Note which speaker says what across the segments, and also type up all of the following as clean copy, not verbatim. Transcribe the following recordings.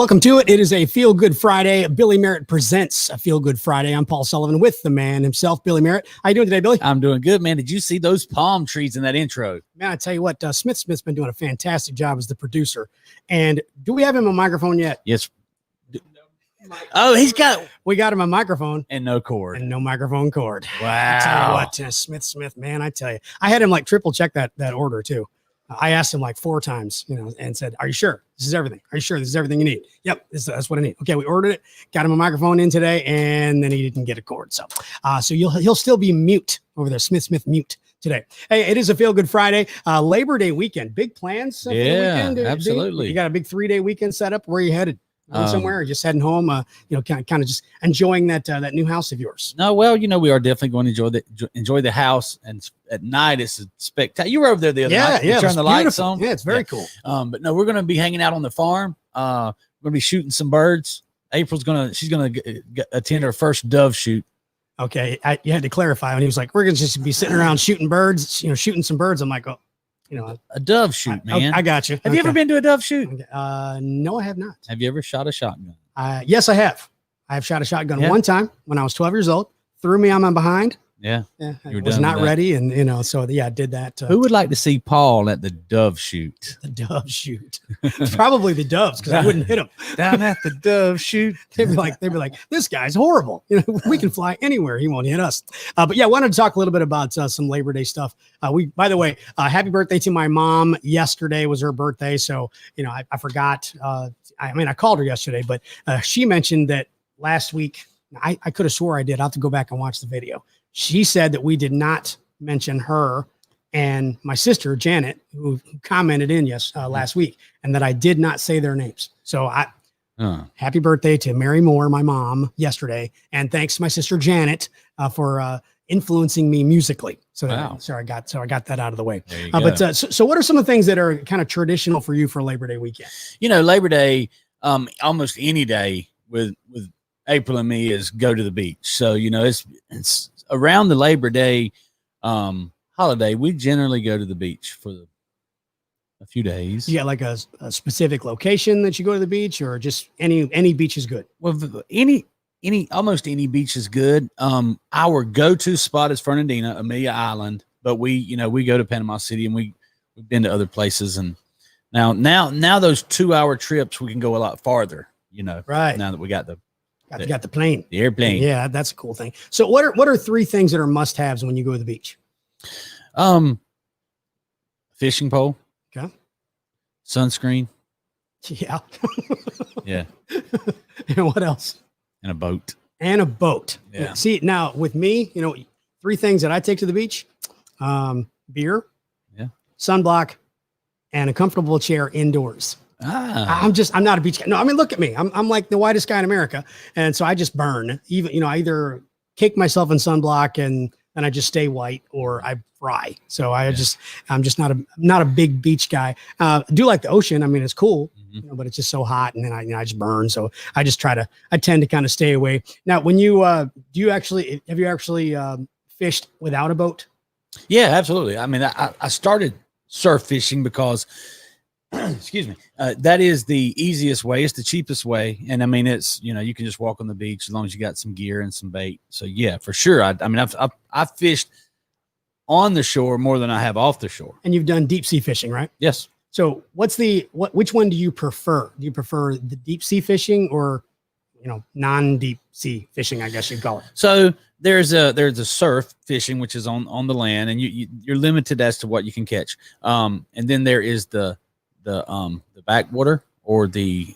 Speaker 1: Welcome to it. It is a Feel Good Friday. Billy Merritt presents a Feel Good Friday. I'm Paul Sullivan with the man himself, Billy Merritt. How you doing today, Billy?
Speaker 2: I'm doing good, man. Did you see those palm trees in that intro?
Speaker 1: Man, I tell you what, Smith's been doing a fantastic job as the producer. And do we have him on microphone yet?
Speaker 2: Yes. Oh,
Speaker 1: we got him a microphone
Speaker 2: and no cord
Speaker 1: and no microphone cord.
Speaker 2: Wow.
Speaker 1: I tell you what, Smith, man, I tell you, I had him like triple check that order too. I asked him like 4 times, and said, "Are you sure this is everything? Are you sure this is everything you need?" Yep, that's what I need. Okay, we ordered it, got him a microphone in today, and then he didn't get a cord. So he'll still be mute over there, Smith mute today. Hey, it is a Feel Good Friday, Labor Day weekend. Big plans? For the weekend?
Speaker 2: Absolutely.
Speaker 1: You got a big 3-day weekend set up. Where are you headed? Somewhere, or just heading home? Kind of just enjoying that new house of yours.
Speaker 2: No, well, we are definitely going to enjoy the house, and at night it's a spectacular. You were over there the other night.
Speaker 1: Yeah,
Speaker 2: turn the lights on.
Speaker 1: Yeah, it's very cool.
Speaker 2: But no, we're going to be hanging out on the farm. We're going to be shooting some birds. She's going to attend her first dove shoot.
Speaker 1: Okay, you had to clarify when he was like, "We're going to just be sitting around shooting birds, shooting some birds." I'm like, "Oh,
Speaker 2: a dove shoot, man."
Speaker 1: I got you.
Speaker 2: Have you ever been to a dove shoot?
Speaker 1: No, I have not.
Speaker 2: Have you ever shot a shotgun?
Speaker 1: Yes, I have. I have shot a shotgun one time when I was 12 years old. Threw me on my behind.
Speaker 2: Yeah.
Speaker 1: I was not ready, and so I did that.
Speaker 2: Who would like to see Paul at the dove shoot?
Speaker 1: The dove shoot, probably the doves, because I wouldn't hit them
Speaker 2: down at the dove shoot.
Speaker 1: They'd be like, "This guy's horrible. We can fly anywhere. He won't hit us." But yeah, I wanted to talk a little bit about some Labor Day stuff. By the way, happy birthday to my mom. Yesterday was her birthday, so I forgot. I called her yesterday, but she mentioned that last week. I could have swore I did. I'll have to go back and watch the video. She said that we did not mention her and my sister, Janet, who commented in last week, and that I did not say their names. So happy birthday to Mary Moore, my mom, yesterday. And thanks to my sister, Janet, for influencing me musically. So,
Speaker 2: wow.
Speaker 1: I got that out of the way.
Speaker 2: There you go.
Speaker 1: But so what are some of the things that are kind of traditional for you for Labor Day weekend?
Speaker 2: Labor Day, almost any day with April and me is go to the beach. So, it's around the Labor Day holiday, we generally go to the beach for a few days.
Speaker 1: You got like a specific location that you go to the beach, or just any beach is good?
Speaker 2: Well, almost any beach is good. Our go-to spot is Fernandina, Amelia Island, but we go to Panama City, and we've been to other places. And now those 2-hour trips, we can go a lot farther,
Speaker 1: right.
Speaker 2: Now that we got the
Speaker 1: plane,
Speaker 2: the airplane.
Speaker 1: Yeah, that's a cool thing. So what are 3 things that are must-haves when you go to the beach?
Speaker 2: Fishing pole.
Speaker 1: Okay.
Speaker 2: Sunscreen.
Speaker 1: Yeah.
Speaker 2: Yeah.
Speaker 1: And what else?
Speaker 2: And a boat.
Speaker 1: Yeah. See, now with me, 3 things that I take to the beach: beer, sunblock, and a comfortable chair indoors. I'm not a beach guy. No, I mean, look at me. I'm like the whitest guy in America. And so I just burn. Even, I either cake myself in sunblock and I just stay white, or I fry. So I'm just not a big beach guy. I do like the ocean. I mean, it's cool, but it's just so hot, and then I just burn. So I tend to kind of stay away. Now, when you, have you actually fished without a boat?
Speaker 2: Yeah, absolutely. I mean, I started surf fishing because excuse me. That is the easiest way. It's the cheapest way. And I mean, it's, you can just walk on the beach as long as you got some gear and some bait. So yeah, for sure. I've fished on the shore more than I have off the shore.
Speaker 1: And you've done deep sea fishing, right?
Speaker 2: Yes.
Speaker 1: So which one do you prefer? Do you prefer the deep sea fishing, or, non-deep sea fishing, I guess you'd call it?
Speaker 2: So there's a surf fishing, which is on the land, and you're limited as to what you can catch. And then there is the backwater, or the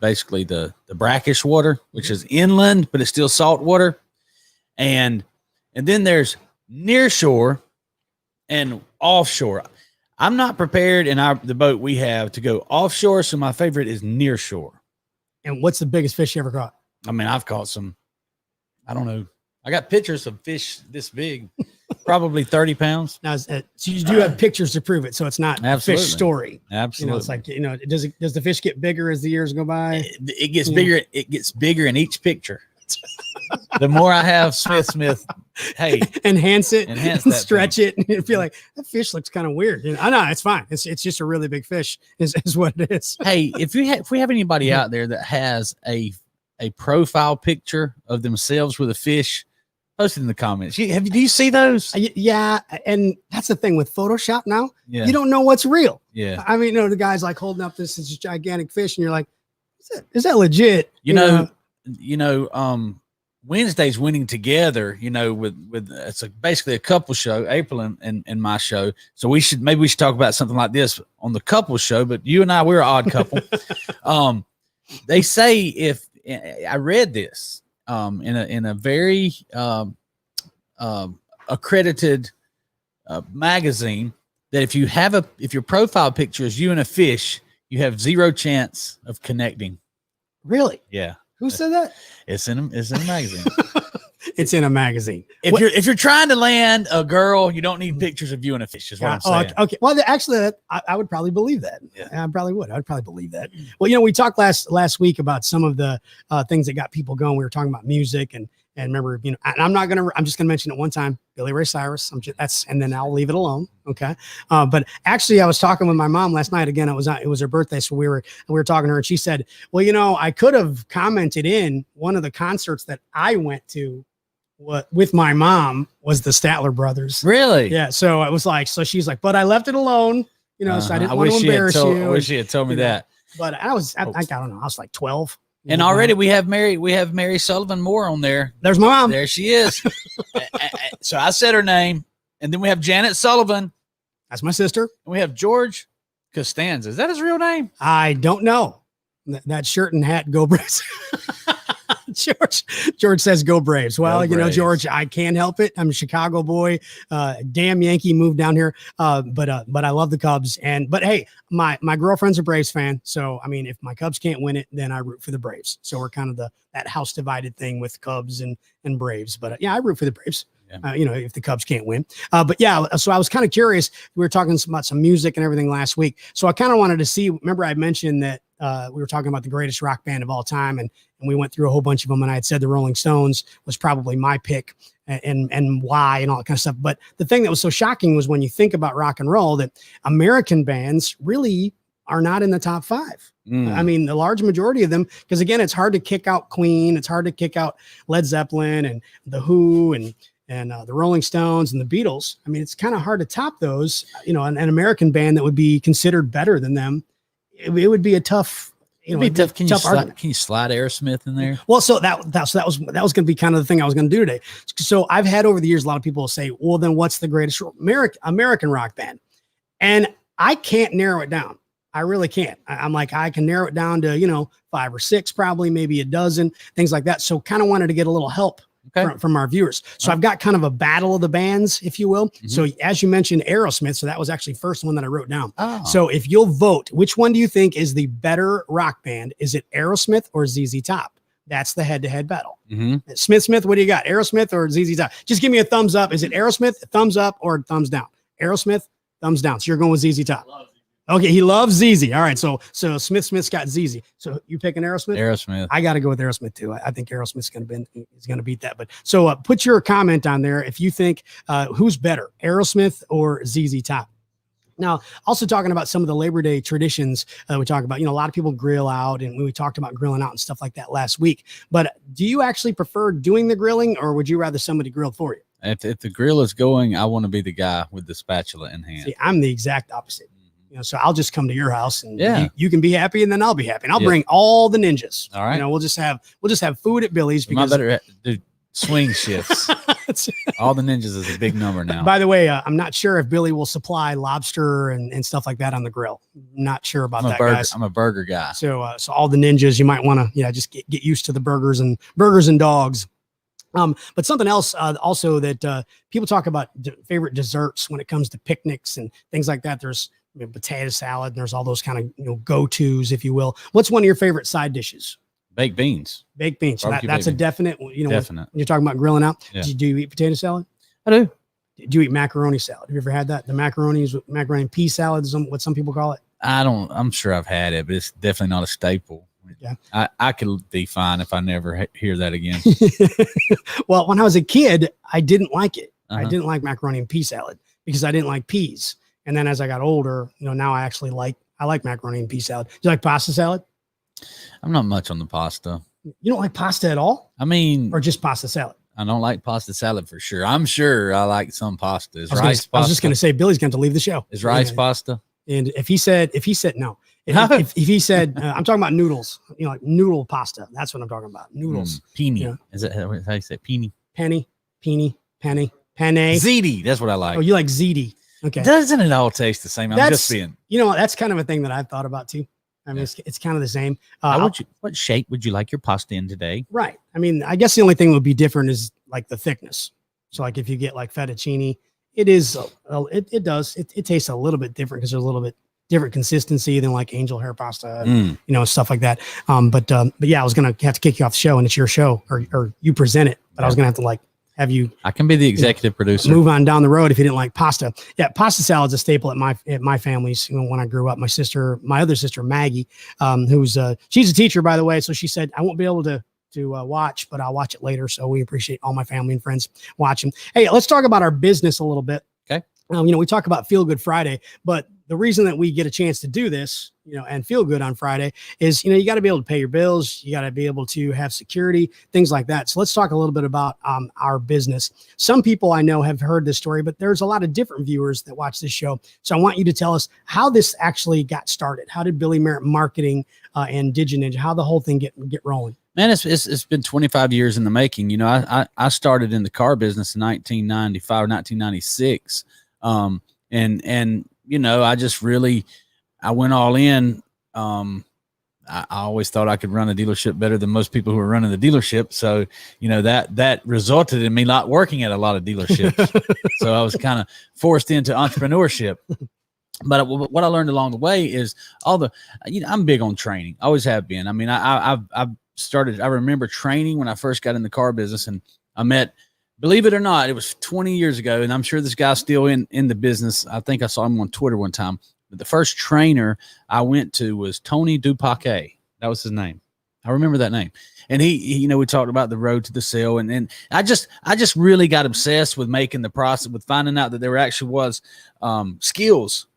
Speaker 2: basically the brackish water, which is inland, but it's still salt water. And then there's near shore and offshore. I'm not prepared in the boat we have to go offshore, so my favorite is near shore.
Speaker 1: And what's the biggest fish you ever caught?
Speaker 2: I mean, I've caught some, I don't know. I got pictures of fish this big, probably 30 pounds.
Speaker 1: Now, so you do have pictures to prove it, so it's not a fish story.
Speaker 2: Absolutely.
Speaker 1: It's like, does the fish get bigger as the years go by?
Speaker 2: It gets bigger. It gets bigger in each picture. The more I have Smith hey,
Speaker 1: enhance it,
Speaker 2: enhance
Speaker 1: and
Speaker 2: that
Speaker 1: stretch
Speaker 2: thing.
Speaker 1: it, and you'd feel like that fish looks kind of weird. I know it's fine. It's just a really big fish, is what it is.
Speaker 2: Hey, if we have anybody out there that has a profile picture of themselves with a fish, post it in the comments. Do you see those?
Speaker 1: Yeah, and that's the thing with Photoshop now.
Speaker 2: Yeah.
Speaker 1: You don't know what's real.
Speaker 2: Yeah.
Speaker 1: I mean, the guy's like holding up this gigantic fish, and you're like, is that legit?
Speaker 2: You know, Wednesday's winning together, with it's basically a couple show, April and my show. So maybe we should talk about something like this on the couple show, but you and I, we're an odd couple. They say I read this in a very accredited magazine, that if your profile picture is you and a fish, you have 0 chance of connecting.
Speaker 1: Really?
Speaker 2: Yeah.
Speaker 1: Who said that?
Speaker 2: It's in a magazine.
Speaker 1: It's in a magazine.
Speaker 2: If you're trying to land a girl, you don't need pictures of you and a fish. Is what I'm saying.
Speaker 1: Okay. Well, actually, I would probably believe that.
Speaker 2: Yeah.
Speaker 1: I probably would. I'd probably believe that. Well, we talked last week about some of the things that got people going. We were talking about music and remember, and I'm just gonna mention it one time, Billy Ray Cyrus. And then I'll leave it alone. Okay. But actually, I was talking with my mom last night. Again, it was her birthday, so we were talking to her, and she said, "Well, I could have commented in one of the concerts that I went to. With my mom was the Statler Brothers."
Speaker 2: Really?
Speaker 1: Yeah. So it was like, so she's like, but I left it alone, so I didn't want to embarrass you.
Speaker 2: I wish she had told me that.
Speaker 1: But I don't know. I was like 12.
Speaker 2: And already we have Mary Sullivan Moore on there.
Speaker 1: There's my mom.
Speaker 2: There she is. So I said her name. And then we have Janet Sullivan.
Speaker 1: That's my sister.
Speaker 2: And we have George Costanza. Is that his real name?
Speaker 1: I don't know. That shirt and hat, go Braves. George says go Braves. Well,
Speaker 2: Braves.
Speaker 1: George, I can't help it. I'm a Chicago boy. Damn Yankee, moved down here. But I love the Cubs. But hey, my girlfriend's a Braves fan. So, I mean, if my Cubs can't win it, then I root for the Braves. So we're kind of that house divided thing with Cubs and Braves. But yeah, I root for the Braves. Yeah. If the Cubs can't win. But yeah, so I was kind of curious. We were talking about some music and everything last week. So I kind of wanted to see, remember I mentioned that we were talking about the greatest rock band of all time, and we went through a whole bunch of them, and I had said the Rolling Stones was probably my pick, and why and all that kind of stuff. But the thing that was so shocking was when you think about rock and roll, that American bands really are not in the top 5. I mean, the large majority of them, because again, it's hard to kick out Queen, it's hard to kick out Led Zeppelin and The Who and the Rolling Stones and the Beatles. I mean, it's kind of hard to top those. An American band that would be considered better than them, it would be a tough.
Speaker 2: It'd be tough. Can you slide Aerosmith in there?
Speaker 1: Well, so that was going to be kind of the thing I was going to do today. So I've had over the years a lot of people say, well, then what's the greatest American rock band? And I can't narrow it down. I really can't. I'm like, I can narrow it down to 5 or 6, probably maybe a dozen, things like that. So kind of wanted to get a little help. Okay. From our viewers. So I've got kind of a battle of the bands, if you will. Mm-hmm. So as you mentioned, Aerosmith. So that was actually the first one that I wrote down. Oh. So if you'll vote, which one do you think is the better rock band? Is it Aerosmith or ZZ Top? That's the head-to-head battle. Mm-hmm. Smith, what do you got? Aerosmith or ZZ Top? Just give me a thumbs up. Is it Aerosmith, thumbs up, or thumbs down? Aerosmith, thumbs down. So you're going with ZZ Top. Okay, he loves ZZ. All right, so Smith's got ZZ. So you picking Aerosmith?
Speaker 2: Aerosmith.
Speaker 1: I got to go with Aerosmith too. I think Aerosmith's going to beat that. But so put your comment on there if you think who's better, Aerosmith or ZZ Top. Now, also talking about some of the Labor Day traditions we talk about. A lot of people grill out, and we talked about grilling out and stuff like that last week. But do you actually prefer doing the grilling, or would you rather somebody grill for you?
Speaker 2: If the grill is going, I want to be the guy with the spatula in hand.
Speaker 1: See, I'm the exact opposite. So I'll just come to your house, and you can be happy, and then I'll be happy, and I'll bring all the ninjas. All right. We'll just have food at Billy's. Because
Speaker 2: I better do swing shifts. All the ninjas is a big number now.
Speaker 1: By the way, I'm not sure if Billy will supply lobster and stuff like that on the grill. Not sure about that, guys.
Speaker 2: I'm a burger guy.
Speaker 1: So all the ninjas, you might want to just get used to the burgers and dogs. But something else also that people talk about favorite desserts when it comes to picnics and things like that. There's potato salad. There's all those kind of go-tos, if you will. What's one of your favorite side dishes?
Speaker 2: Baked beans.
Speaker 1: Baked beans. So that's a definite.
Speaker 2: Definite.
Speaker 1: When you're talking about grilling out.
Speaker 2: Yeah.
Speaker 1: Do you eat potato salad?
Speaker 2: I do.
Speaker 1: Do you eat macaroni salad? Have you ever had that? The macaroni and pea salad is what some people call it.
Speaker 2: I'm sure I've had it, but it's definitely not a staple.
Speaker 1: Yeah.
Speaker 2: I could be fine if I never hear that again.
Speaker 1: Well, when I was a kid, I didn't like it. I
Speaker 2: Uh-huh.
Speaker 1: didn't like macaroni and pea salad because I didn't like peas. And then as I got older, now I actually I like macaroni and pea salad. Do you like pasta salad?
Speaker 2: I'm not much on the pasta.
Speaker 1: You don't like pasta at all?
Speaker 2: I mean,
Speaker 1: Or just pasta salad?
Speaker 2: I don't like pasta salad for sure. I'm sure I like some pasta. Is
Speaker 1: I
Speaker 2: rice pasta?
Speaker 1: was just going to say, Billy's going to leave the show.
Speaker 2: Is rice pasta?
Speaker 1: And if he said no, if he said, I'm talking about noodles, like noodle pasta. That's what I'm talking about. Noodles.
Speaker 2: Peony. Is that how you say peony?
Speaker 1: Penny. Penne.
Speaker 2: Ziti. That's what I like.
Speaker 1: Oh, you like ziti. Okay.
Speaker 2: Doesn't it all taste the same? I'm just being.
Speaker 1: That's kind of a thing that I've thought about too. I mean, it's kind of the same.
Speaker 2: What shape would you like your pasta in today?
Speaker 1: Right. I mean, I guess the only thing that would be different is like the thickness. So like if you get like fettuccine, it tastes a little bit different because there's a little bit different consistency than like angel hair pasta, and, stuff like that. But yeah, I was going to have to kick you off the show, and it's your show or you present it, but I was going to have to have you.
Speaker 2: I can be the executive producer.
Speaker 1: Move on down the road if you didn't like pasta. Yeah, pasta salad's a staple at my family's. When I grew up, my other sister Maggie, she's a teacher, by the way, so she said I won't be able to watch, but I'll watch it later. So we appreciate all my family and friends watching. Hey, let's talk about our business a little bit.
Speaker 2: Okay.
Speaker 1: We talk about Feel Good Friday, but the reason that we get a chance to do this, and feel good on Friday is, you got to be able to pay your bills. You got to be able to have security, things like that. So let's talk a little bit about our business. Some people I know have heard this story, but there's a lot of different viewers that watch this show. So I want you to tell us how this actually got started. How did Billy Merritt Marketing and DigiNinja, how the whole thing get rolling? Man,
Speaker 2: it's been 25 years in the making. I started in the car business in 1995 or 1996. I went all in. I always thought I could run a dealership better than most people who were running the dealership. So, that resulted in me not working at a lot of dealerships. So I was kind of forced into entrepreneurship. But what I learned along the way is I'm big on training. Always have been. I mean, I remember training when I first got in the car business, and I met, believe it or not, it was 20 years ago. And I'm sure this guy's still in the business. I think I saw him on Twitter one time. But the first trainer I went to was Tony Dupaquet. That was his name. I remember that name. And he we talked about the road to the sale. And I just really got obsessed with making the process, with finding out that there actually was skills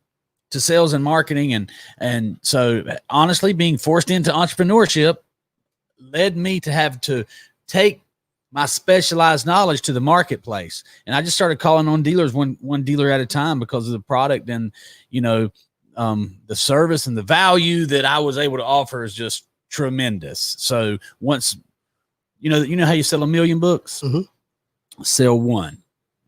Speaker 2: to sales and marketing. And so honestly, being forced into entrepreneurship led me to have to take my specialized knowledge to the marketplace. And I just started calling on dealers one dealer at a time because of the product and, the service and the value that I was able to offer is just tremendous. So once, how you sell 1 million books, sell one.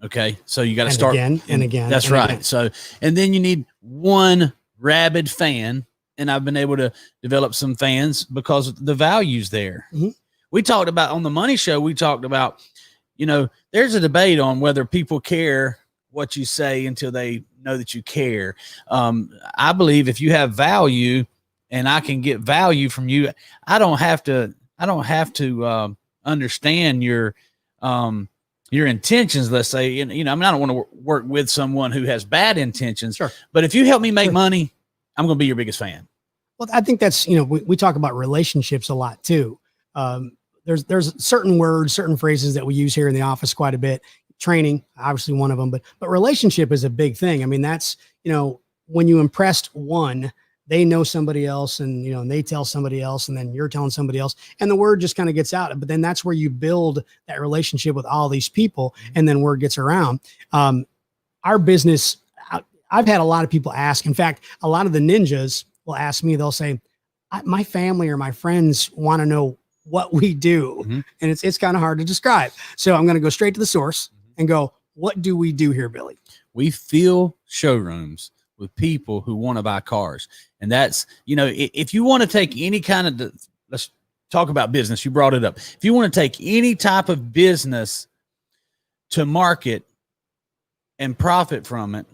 Speaker 2: Okay. So you got to start
Speaker 1: again and again.
Speaker 2: That's
Speaker 1: and
Speaker 2: right.
Speaker 1: Again.
Speaker 2: So, and then you need one rabid fan. And I've been able to develop some fans because the value's there. We talked about on the Money Show, we talked about, there's a debate on whether people care what you say until they know that you care. I believe if you have value and I can get value from you, I don't have to understand your intentions. Let's say, I don't want to work with someone who has bad intentions,
Speaker 1: Sure.
Speaker 2: But if you help me make money, I'm going to be your biggest fan.
Speaker 1: Well, I think that's, we talk about relationships a lot too. There's certain words, certain phrases that we use here in the office quite a bit. Training, obviously one of them, but relationship is a big thing. I mean, that's, when you impressed one, they know somebody else and, and they tell somebody else and then you're telling somebody else and the word just kind of gets out. But then that's where you build that relationship with all these people and then word gets around. Our business, I've had a lot of people ask, in fact, a lot of the ninjas will ask me, they'll say, my family or my friends want to know what we do. And it's kind of hard to describe. So I'm going to go straight to the source and go, what do we do here, Billy?
Speaker 2: We fill showrooms with people who want to buy cars. And that's, if you want to take any kind of, let's talk about business. You brought it up. If you want to take any type of business to market and profit from it,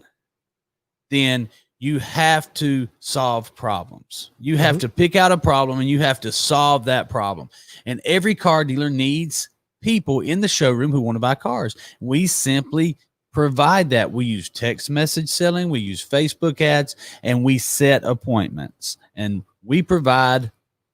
Speaker 2: then you have to solve problems. You have to pick out a problem and you have to solve that problem. And every car dealer needs people in the showroom who want to buy cars. We simply provide that. We use text message selling, we use Facebook ads, and we set appointments. And we provide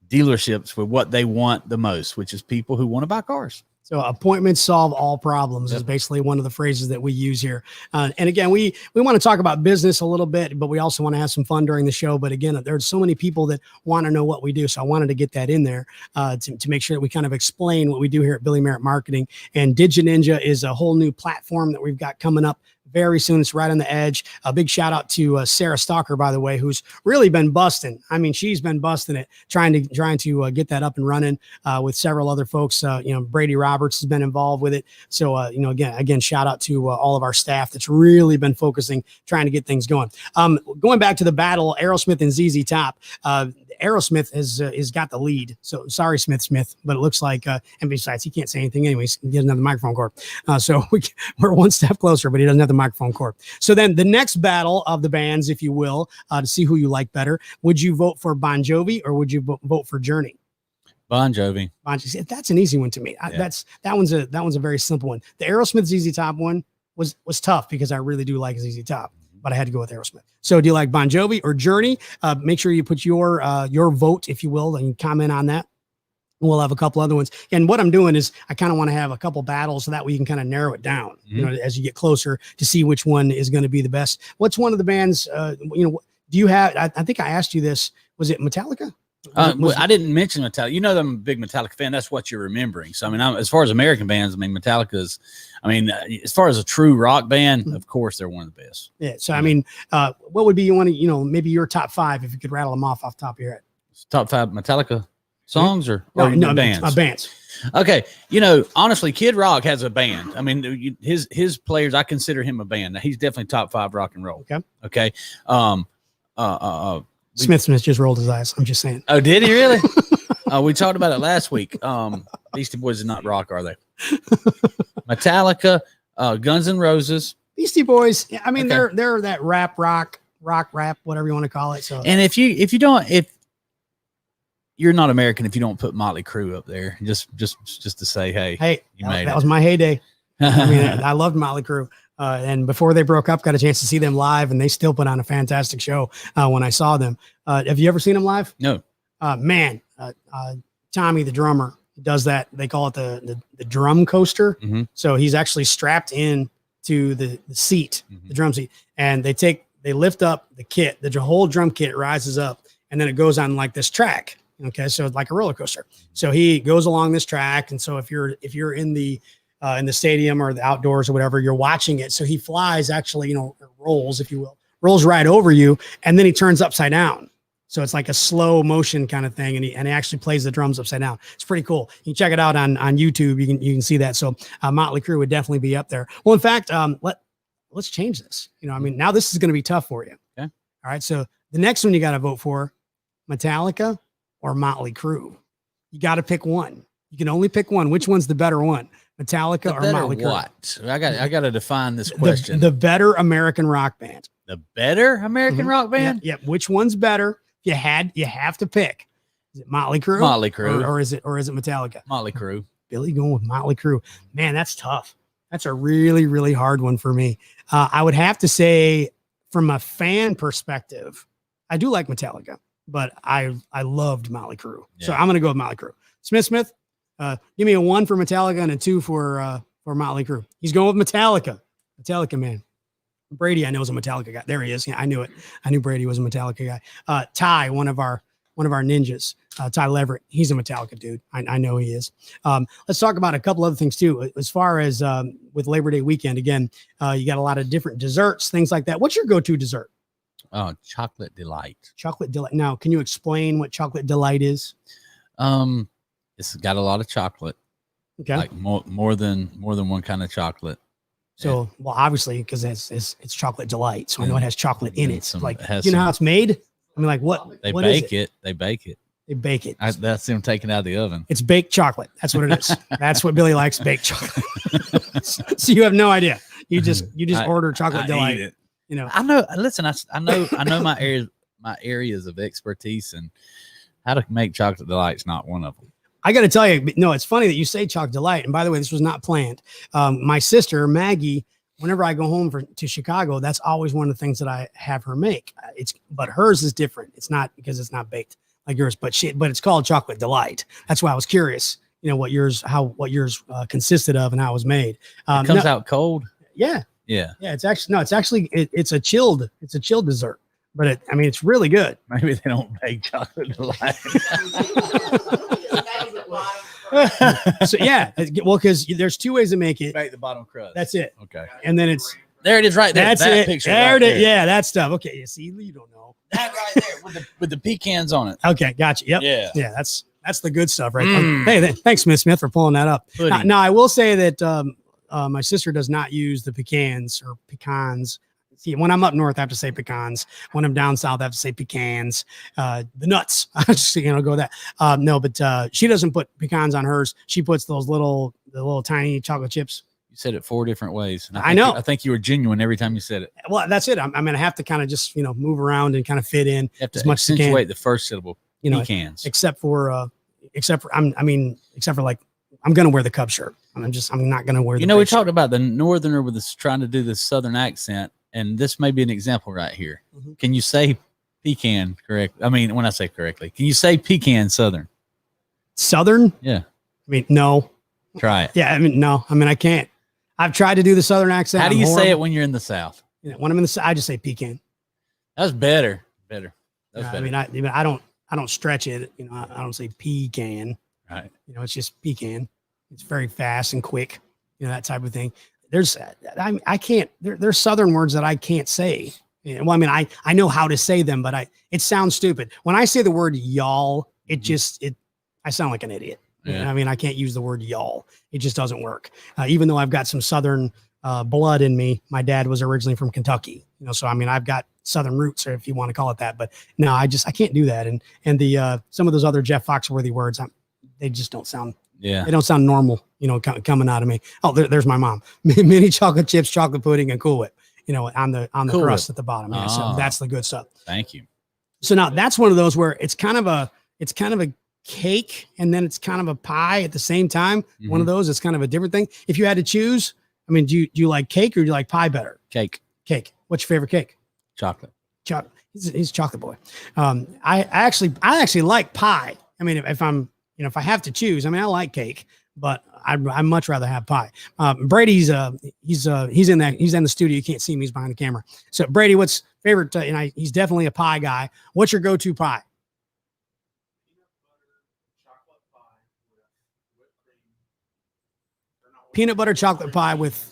Speaker 2: dealerships with what they want the most, which is people who want to buy cars.
Speaker 1: So appointments solve all problems is basically one of the phrases that we use here. And again, we want to talk about business a little bit, but we also want to have some fun during the show. But again, there's so many people that want to know what we do. So I wanted to get that in there to make sure that we kind of explain what we do here at Billy Merritt Marketing. And DigiNinja is a whole new platform that we've got coming up very soon. It's right on the edge. A big shout out to Sarah Stalker, by the way, who's really been busting. I mean, she's been busting it, trying to get that up and running with several other folks. Brady Roberts has been involved with it. So, again, shout out to all of our staff that's really been focusing, trying to get things going. Going back to the battle, Aerosmith and ZZ Top. Aerosmith has got the lead. So sorry, Smith, but it looks like, and besides, he can't say anything anyways. He doesn't have the microphone cord. So we're one step closer, but he doesn't have the microphone cord. So then the next battle of the bands, if you will, to see who you like better, would you vote for Bon Jovi or would you vote for Journey?
Speaker 2: Bon Jovi.
Speaker 1: That's an easy one to me.
Speaker 2: Yeah.
Speaker 1: That one's a very simple one. The Aerosmith ZZ Top one was tough because I really do like ZZ Top, but I had to go with Aerosmith. So do you like Bon Jovi or Journey? Make sure you put your vote, if you will, and comment on that. We'll have a couple other ones. And what I'm doing is I kind of want to have a couple battles so that way you can kind of narrow it down, as you get closer to see which one is going to be the best. What's one of the bands, do you have, I think I asked you this, was it Metallica?
Speaker 2: I didn't mention Metallica. I'm a big Metallica fan. That's what you're remembering. So, as far as American bands, Metallica's, as far as a true rock band, of course, they're one of the best.
Speaker 1: Yeah. So, what would be maybe your top 5 if you could rattle them off the top of your head?
Speaker 2: Top 5 Metallica songs or
Speaker 1: bands? Bands.
Speaker 2: Okay. Honestly, Kid Rock has a band. His players, I consider him a band. Now, he's definitely top 5 rock and roll. Okay.
Speaker 1: Smith just rolled his eyes. I'm just saying.
Speaker 2: Oh, did he really? We talked about it last week. Beastie Boys is not rock, are they? Metallica, Guns N' Roses.
Speaker 1: Beastie Boys. They're that rap, whatever you want to call it. So,
Speaker 2: and if you're not American, if you don't put Motley Crue up there, just to say, hey, that was my heyday. I loved Motley Crue. And before they broke up, got a chance to see them live, and they still put on a fantastic show when I saw them. Have you ever seen them live? No.
Speaker 1: Tommy, the drummer, does that. They call it the drum coaster.
Speaker 2: Mm-hmm.
Speaker 1: So he's actually strapped in to the seat, the drum seat, and they lift up the kit. The whole drum kit rises up, and then it goes on like this track. Okay, so like a roller coaster. So he goes along this track, and so if you're in the stadium or the outdoors or whatever, you're watching it. So he flies, actually, rolls, if you will, rolls right over you, and then he turns upside down. So it's like a slow motion kind of thing, and he actually plays the drums upside down. It's pretty cool. You can check it out on YouTube. You can see that. So Motley Crue would definitely be up there. Well, in fact, let's change this. Now this is going to be tough for you.
Speaker 2: Okay.
Speaker 1: All right. So the next one you got to vote for, Metallica or Motley Crue. You got to pick one. You can only pick one. Which one's the better one? Metallica or Motley Crue?
Speaker 2: What? I got to define this question.
Speaker 1: The better American rock band.
Speaker 2: The better American rock band?
Speaker 1: Yeah. Which one's better? You have to pick. Is it Motley Crue?
Speaker 2: Motley Crue.
Speaker 1: Or is it Metallica?
Speaker 2: Motley Crue.
Speaker 1: Billy going with Motley Crue. Man, that's tough. That's a really, really hard one for me. I would have to say, from a fan perspective, I do like Metallica, but I loved Motley Crue. Yeah. So I'm going to go with Motley Crue. Smith, give me a 1 for Metallica and a 2 for Motley Crue. He's going with Metallica. Metallica, man. Brady, I know, is a Metallica guy. There he is. Yeah, I knew it. I knew Brady was a Metallica guy. Ty, one of our ninjas, Ty Leverett, he's a Metallica dude. I know he is. Let's talk about a couple other things too. As far as with Labor Day weekend, again, you got a lot of different desserts, things like that. What's your go-to dessert?
Speaker 2: Chocolate Delight.
Speaker 1: Chocolate Delight. Now, can you explain what Chocolate Delight is?
Speaker 2: It's got a lot of chocolate.
Speaker 1: Okay.
Speaker 2: Like more than one kind of chocolate.
Speaker 1: So, well, obviously, because it's Chocolate Delight, so I know it has chocolate in it. Like,
Speaker 2: how it's
Speaker 1: made? What?
Speaker 2: They
Speaker 1: what
Speaker 2: bake
Speaker 1: is
Speaker 2: it. They bake it.
Speaker 1: They bake it.
Speaker 2: That's them taking it out of the oven.
Speaker 1: It's baked chocolate. That's what it is. That's what Billy likes, baked chocolate. So you have no idea. You just order Chocolate Delight.
Speaker 2: Eat it. I know. Listen, I know my areas of expertise, and how to make Chocolate Delight's not one of them.
Speaker 1: I got to tell you, no, it's funny that you say Chocolate Delight. And by the way, this was not planned. My sister, Maggie, whenever I go home to Chicago, that's always one of the things that I have her make. But hers is different. It's not because it's not baked like yours, but it's called Chocolate Delight. That's why I was curious, what yours consisted of and how it was made.
Speaker 2: It comes out cold.
Speaker 1: Yeah.
Speaker 2: Yeah.
Speaker 1: Yeah. It's a chilled dessert, but it's really good.
Speaker 2: Maybe they don't make Chocolate Delight.
Speaker 1: So yeah, well, because there's two ways to make it.
Speaker 2: Make the bottom crust.
Speaker 1: That's it.
Speaker 2: Okay.
Speaker 1: And then
Speaker 2: there it is right there.
Speaker 1: That's
Speaker 2: that
Speaker 1: it.
Speaker 2: Picture
Speaker 1: there
Speaker 2: right
Speaker 1: it is.
Speaker 2: there.
Speaker 1: Yeah, that stuff. Okay. You see, you don't know
Speaker 2: That right there with the pecans on it.
Speaker 1: Okay, gotcha. Yep.
Speaker 2: Yeah.
Speaker 1: Yeah, that's the good stuff, right? Hey, thanks, Miss Smith, for pulling that up.
Speaker 2: Pudding.
Speaker 1: Now, I will say that my sister does not use the pecans. See, when I'm up north, I have to say pecans. When I'm down south, I have to say pecans. The nuts. I'm just go with that. No, but she doesn't put pecans on hers. She puts the little tiny chocolate chips.
Speaker 2: You said it 4 different ways.
Speaker 1: I know.
Speaker 2: I think you were genuine every time you said it.
Speaker 1: Well, that's it. I have to kind of just move around and kind of fit in
Speaker 2: You have to
Speaker 1: as much as I can.
Speaker 2: accentuate the first syllable. Pecans.
Speaker 1: Except for like I'm gonna wear the Cub shirt. I'm not gonna wear.
Speaker 2: We talked about the northerner with this trying to do the southern accent, and this may be an example right here. Mm-hmm. Can you say pecan correct? When I say correctly, can you say pecan southern?
Speaker 1: Southern?
Speaker 2: Yeah.
Speaker 1: No.
Speaker 2: Try it.
Speaker 1: Yeah. No. I can't. I've tried to do the southern accent.
Speaker 2: How do you say it when you're in the South?
Speaker 1: When I'm in the South, I just say pecan.
Speaker 2: That's better. Better. That's better.
Speaker 1: I don't stretch it. I don't say pecan.
Speaker 2: Right.
Speaker 1: It's just pecan. It's very fast and quick. That type of thing. There's Southern words that I can't say. Well, I know how to say them, but it sounds stupid. When I say the word y'all, I sound like an idiot.
Speaker 2: Yeah.
Speaker 1: I can't use the word y'all. It just doesn't work. Even though I've got some Southern blood in me. My dad was originally from Kentucky, so I've got Southern roots, or if you want to call it that. But no, I can't do that. And the some of those other Jeff Foxworthy words, they just don't sound.
Speaker 2: Yeah,
Speaker 1: they don't sound normal, coming out of me. Oh, there's my mom. Mini chocolate chips, chocolate pudding, and Cool Whip. On the cool crust at the bottom. Yeah, so that's the good stuff.
Speaker 2: Thank you.
Speaker 1: So now that's one of those where it's kind of a cake, and then it's kind of a pie at the same time. Mm-hmm. One of those, it's kind of a different thing. If you had to choose, do you like cake or do you like pie better?
Speaker 2: Cake.
Speaker 1: What's your favorite cake?
Speaker 2: Chocolate.
Speaker 1: He's a chocolate boy. I actually like pie. If I have to choose, I like cake, but I'd much rather have pie. Brady's he's in the studio. You can't see him. He's behind the camera. So Brady, what's favorite? He's definitely a pie guy. What's your go-to pie? Peanut butter chocolate pie with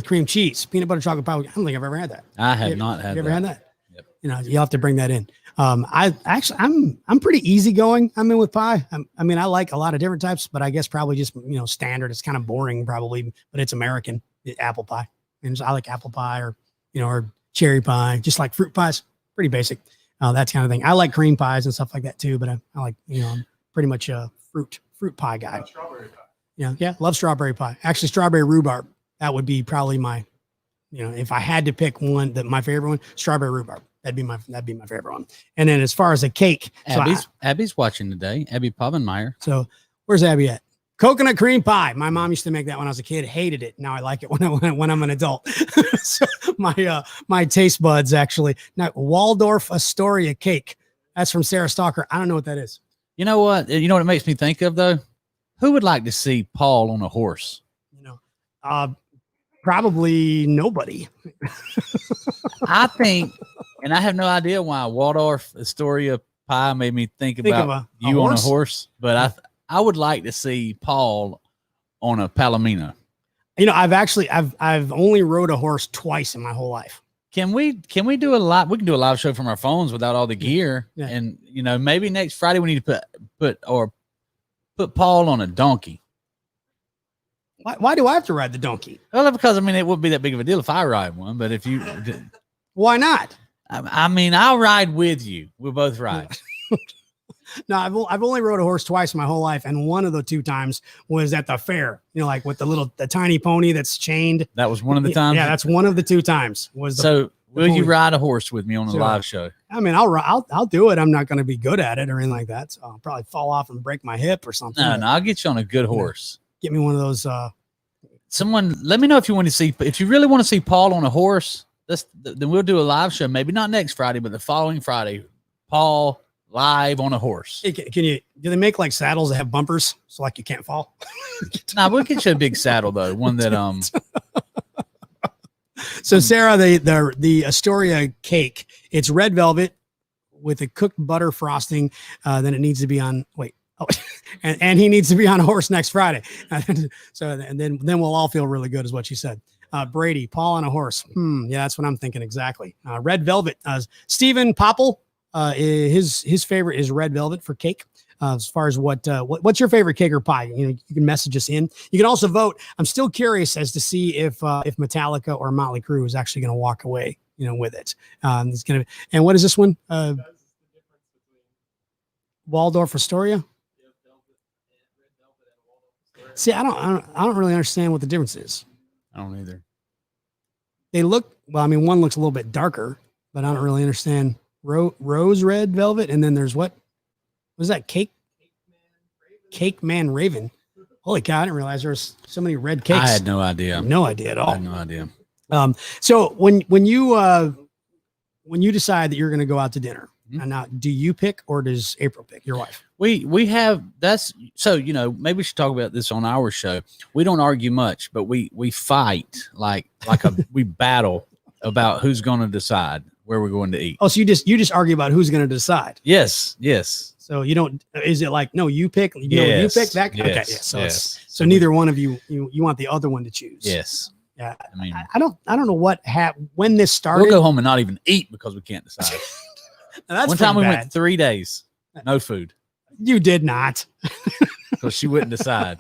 Speaker 1: cream cheese. Peanut butter chocolate pie. I don't think I've ever had that.
Speaker 2: I have not had that.
Speaker 1: You ever had that?
Speaker 2: Yep.
Speaker 1: You'll have to bring that in. I'm pretty easygoing. With pie. I like a lot of different types, but I guess probably just, standard. It's kind of boring probably, but it's American. Apple pie. And I like apple pie or cherry pie, just like fruit pies. Pretty basic. That kind of thing. I like cream pies and stuff like that too, but I like, I'm pretty much a fruit pie guy.
Speaker 3: Strawberry pie.
Speaker 1: Yeah. Love strawberry pie. Actually, strawberry rhubarb. That would be probably my, if I had to pick one, my favorite one, strawberry rhubarb. That'd be my favorite one. And then as far as a cake,
Speaker 2: Abby's watching today. Abby Povenmeyer.
Speaker 1: So where's Abby at? Coconut cream pie. My mom used to make that when I was a kid. Hated it. Now I like it when I'm an adult. So my taste buds actually. Now Waldorf Astoria cake. That's from Sarah Stalker. I don't know what that is.
Speaker 2: You know what? You know what it makes me think of though? Who would like to see Paul on a horse?
Speaker 1: Probably nobody.
Speaker 2: I think, and I have no idea why Waldorf Astoria pie made me think about you on a horse, but I would like to see Paul on a Palomino.
Speaker 1: I've only rode a horse twice in my whole life.
Speaker 2: Can we do a live? We can do a live show from our phones without all the gear, and maybe next Friday we need to put Paul on a donkey.
Speaker 1: Why do I have to ride the donkey?
Speaker 2: Well, because it wouldn't be that big of a deal if I ride one, but if you,
Speaker 1: why not?
Speaker 2: I'll ride with you. We'll both ride.
Speaker 1: No, I've only rode a horse twice in my whole life, and one of the 2 times was at the fair. Like with the tiny pony that's chained.
Speaker 2: That was one of the times.
Speaker 1: Yeah, that's one of the 2 times. Will
Speaker 2: you ride a horse with me on a live show?
Speaker 1: I'll do it. I'm not going to be good at it or anything like that. So I'll probably fall off and break my hip or something.
Speaker 2: No, I'll get you on a good horse.
Speaker 1: Get me one of those.
Speaker 2: Someone, let me know if you really want to see Paul on a horse. Then we'll do a live show. Maybe not next Friday, but the following Friday. Paul live on a horse.
Speaker 1: Hey, do they make like saddles that have bumpers so like you can't fall?
Speaker 2: Nah, we'll get you a big saddle though. One that
Speaker 1: So Sarah, the Astoria cake, it's red velvet with a cooked butter frosting. Then it needs to be on and he needs to be on a horse next Friday. So and then we'll all feel really good, is what she said. Brady, Paul on a horse. Yeah, that's what I'm thinking exactly. Red velvet. Stephen Popple, his favorite is red velvet for cake. As far as what's your favorite cake or pie, you can message us in. You can also vote. I'm still curious as to see if Metallica or Motley Crue is actually going to walk away, with it. It's going to. And what is this one? Waldorf Astoria. See, I don't really understand what the difference is.
Speaker 2: I don't either.
Speaker 1: They look well. I mean, one looks a little bit darker, but I don't really understand. Rose red velvet, and then there's what was that? Cake Man Raven. Holy cow! I didn't realize there was so many red cakes.
Speaker 2: I had no idea.
Speaker 1: No idea at all.
Speaker 2: I had no idea.
Speaker 1: So when you decide that you're going to go out to dinner, and now do you pick or does April pick, your wife?
Speaker 2: We have maybe we should talk about this on our show. We don't argue much, but we fight like we battle about who's going to decide where we're going to eat.
Speaker 1: Oh, so you just argue about who's going to decide.
Speaker 2: Yes.
Speaker 1: So you don't, is it like, no, you pick, you pick that?
Speaker 2: Yes,
Speaker 1: okay. Yeah. So
Speaker 2: yes.
Speaker 1: Neither one of you want the other one to choose.
Speaker 2: Yes.
Speaker 1: Yeah.
Speaker 2: I mean,
Speaker 1: I don't know what when this started.
Speaker 2: We'll go home and not even eat because we can't decide.
Speaker 1: That's
Speaker 2: one time we went 3 days, no food.
Speaker 1: You did not.
Speaker 2: Because she wouldn't decide.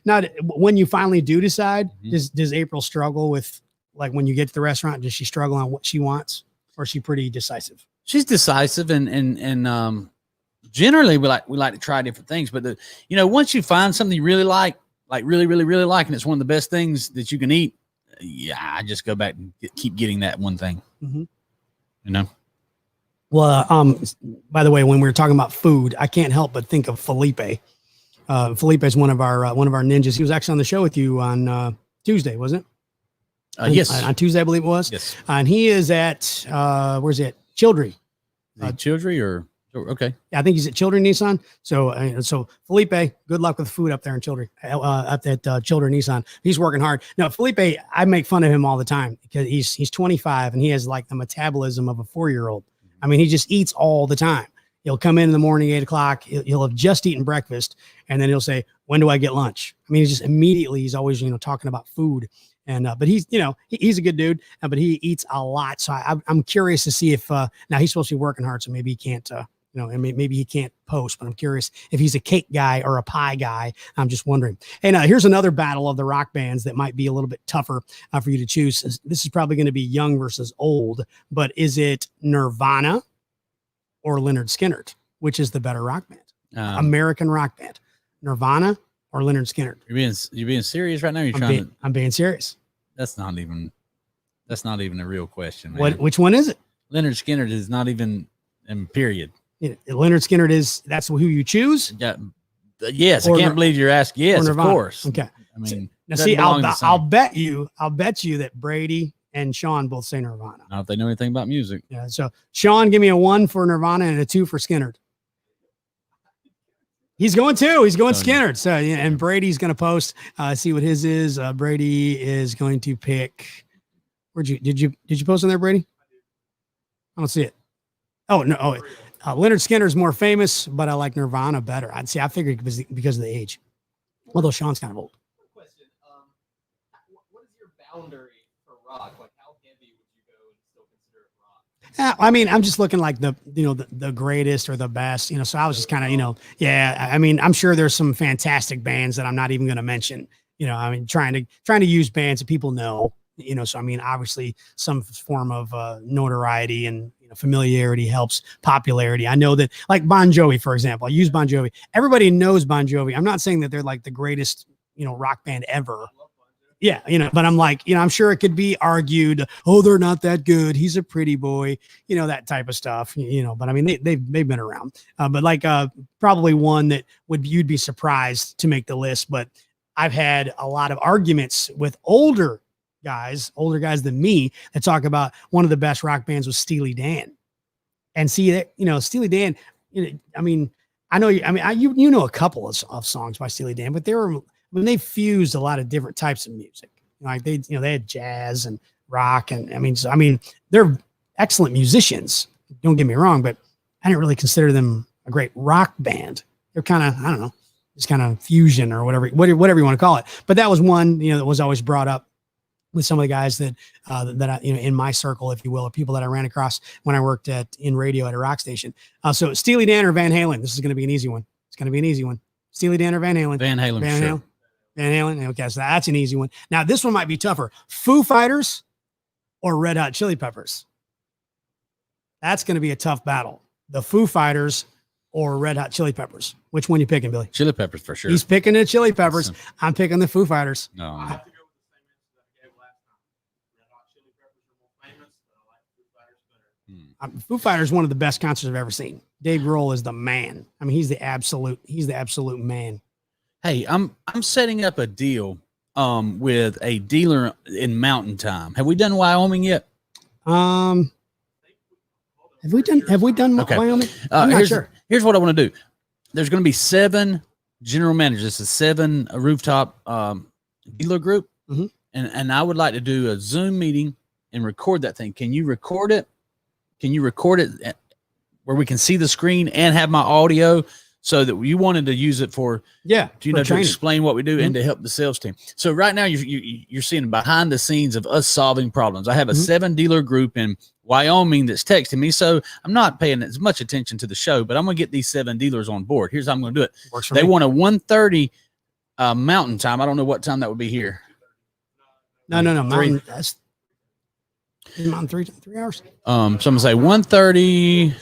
Speaker 1: Not when you finally do decide, does April struggle with, like, when you get to the restaurant, does she struggle on what she wants, or is she pretty decisive?
Speaker 2: She's decisive and generally we like to try different things, but once you find something you really like really, really, really like, and it's one of the best things that you can eat, I just go back and keep getting that one thing.
Speaker 1: Well, by the way, when we were talking about food, I can't help but think of Felipe. Felipe is one of our ninjas. He was actually on the show with you on Tuesday, wasn't it?
Speaker 2: Yes.
Speaker 1: On Tuesday, I believe it was.
Speaker 2: Yes.
Speaker 1: And he is at where's it? Childry.
Speaker 2: Childry or okay.
Speaker 1: Yeah, I think he's at Childry Nissan. So Felipe, good luck with food up there in Childry, up at Childry Nissan. He's working hard. Now, Felipe, I make fun of him all the time because he's 25 and he has like the metabolism of a 4-year-old. I mean, he just eats all the time. He'll come in the morning, 8:00. He'll have just eaten breakfast, and then he'll say, "When do I get lunch?" I mean, he's always talking about food. And but he's he's a good dude, but he eats a lot. So I'm curious to see if now he's supposed to be working hard, so maybe he can't and maybe he can't post. But I'm curious if he's a cake guy or a pie guy. I'm just wondering. And here's another battle of the rock bands that might be a little bit tougher for you to choose. This is probably going to be young versus old, but is it Nirvana or Lynyrd Skynyrd? Which is the better rock band? American rock band, Nirvana or Lynyrd Skynyrd?
Speaker 2: You're being serious right now?
Speaker 1: I'm being serious.
Speaker 2: That's not even a real question, man.
Speaker 1: Which one is it?
Speaker 2: Lynyrd Skynyrd is not even period.
Speaker 1: Lynyrd Skynyrd that's who you choose?
Speaker 2: Yeah. Yes, I can't believe you're asking. Yes, of course.
Speaker 1: Okay.
Speaker 2: I mean,
Speaker 1: now see, I'll bet you that Brady and Sean both say Nirvana.
Speaker 2: Not if they know anything about music.
Speaker 1: Yeah. So Sean, give me a 1 for Nirvana and a 2 for Skynyrd. He's going 2. He's going Skynyrd. So and Brady's going to post. See what his is. Brady is going to pick. Did you post on there, Brady? I don't see it. Oh no. Oh, Lynyrd Skynyrd is more famous, but I like Nirvana better. I figured because of the age. Although Sean's kind of old.
Speaker 3: Question. What is your boundary for rock? Like, how heavy would you go and still consider it rock?
Speaker 1: I mean, I'm just looking like the greatest or the best, so I was just kind of, I mean, I'm sure there's some fantastic bands that I'm not even going to mention, I mean, trying to use bands that people know, so I mean, obviously some form of notoriety and familiarity helps popularity. I know that, like Bon Jovi, for example, I use Bon Jovi. Everybody knows Bon Jovi. I'm not saying that they're like the greatest, rock band ever. Yeah, but I'm like, I'm sure it could be argued, oh, they're not that good. He's a pretty boy, that type of stuff, but I mean, they've been around, but like probably one that you'd be surprised to make the list. But I've had a lot of arguments with older guys than me that talk about one of the best rock bands was Steely Dan. and see that, Steely Dan, I mean, I know you know a couple of songs by Steely Dan, but they fused a lot of different types of music. Like they had jazz and rock, and they're excellent musicians. Don't get me wrong, but I didn't really consider them a great rock band. They're kind of, I don't know, just kind of fusion or whatever you want to call it. But that was one, that was always brought up with some of the guys that I, in my circle, if you will, or people that I ran across when I worked in radio at a rock station. So Steely Dan or Van Halen, this is going to be an easy one. It's going to be an easy one. Steely Dan or Van Halen?
Speaker 2: Van Halen. Van
Speaker 1: Halen. Okay, so that's an easy one. Now this one might be tougher. Foo Fighters or Red Hot Chili Peppers? That's going to be a tough battle. The Foo Fighters or Red Hot Chili Peppers? Which one you picking, Billy?
Speaker 2: Chili Peppers for sure.
Speaker 1: He's picking the Chili Peppers. I'm picking the Foo Fighters.
Speaker 2: No.
Speaker 3: I have to go with the same answer that I gave last time. Red Hot Chili Peppers are more famous, but I like Foo Fighters better.
Speaker 1: Foo Fighters is one of the best concerts I've ever seen. Dave Grohl is the man. I mean, he's the absolute man.
Speaker 2: Hey, I'm setting up a deal with a dealer in Mountain Time. Have we done Wyoming yet?
Speaker 1: Have we done
Speaker 2: Okay.
Speaker 1: Wyoming? I'm not sure.
Speaker 2: Here's what I want to do. There's going to be 7 general managers. This is 7 rooftop dealer group.
Speaker 1: Mm-hmm.
Speaker 2: And I would like to do a Zoom meeting and record that thing. Can you record it? Where we can see the screen and have my audio, so that you wanted to use it for to explain what we do and to help the sales team. So right now you're seeing behind the scenes of us solving problems. I have a 7 dealer group in Wyoming that's texting me. So I'm not paying as much attention to the show, but I'm going to get these 7 dealers on board. Here's how I'm going to do it. They want a 1:30 Mountain Time. I don't know what time that would be here.
Speaker 1: No. Mountain, that's Mountain 3 hours.
Speaker 2: So I'm going to say 1:30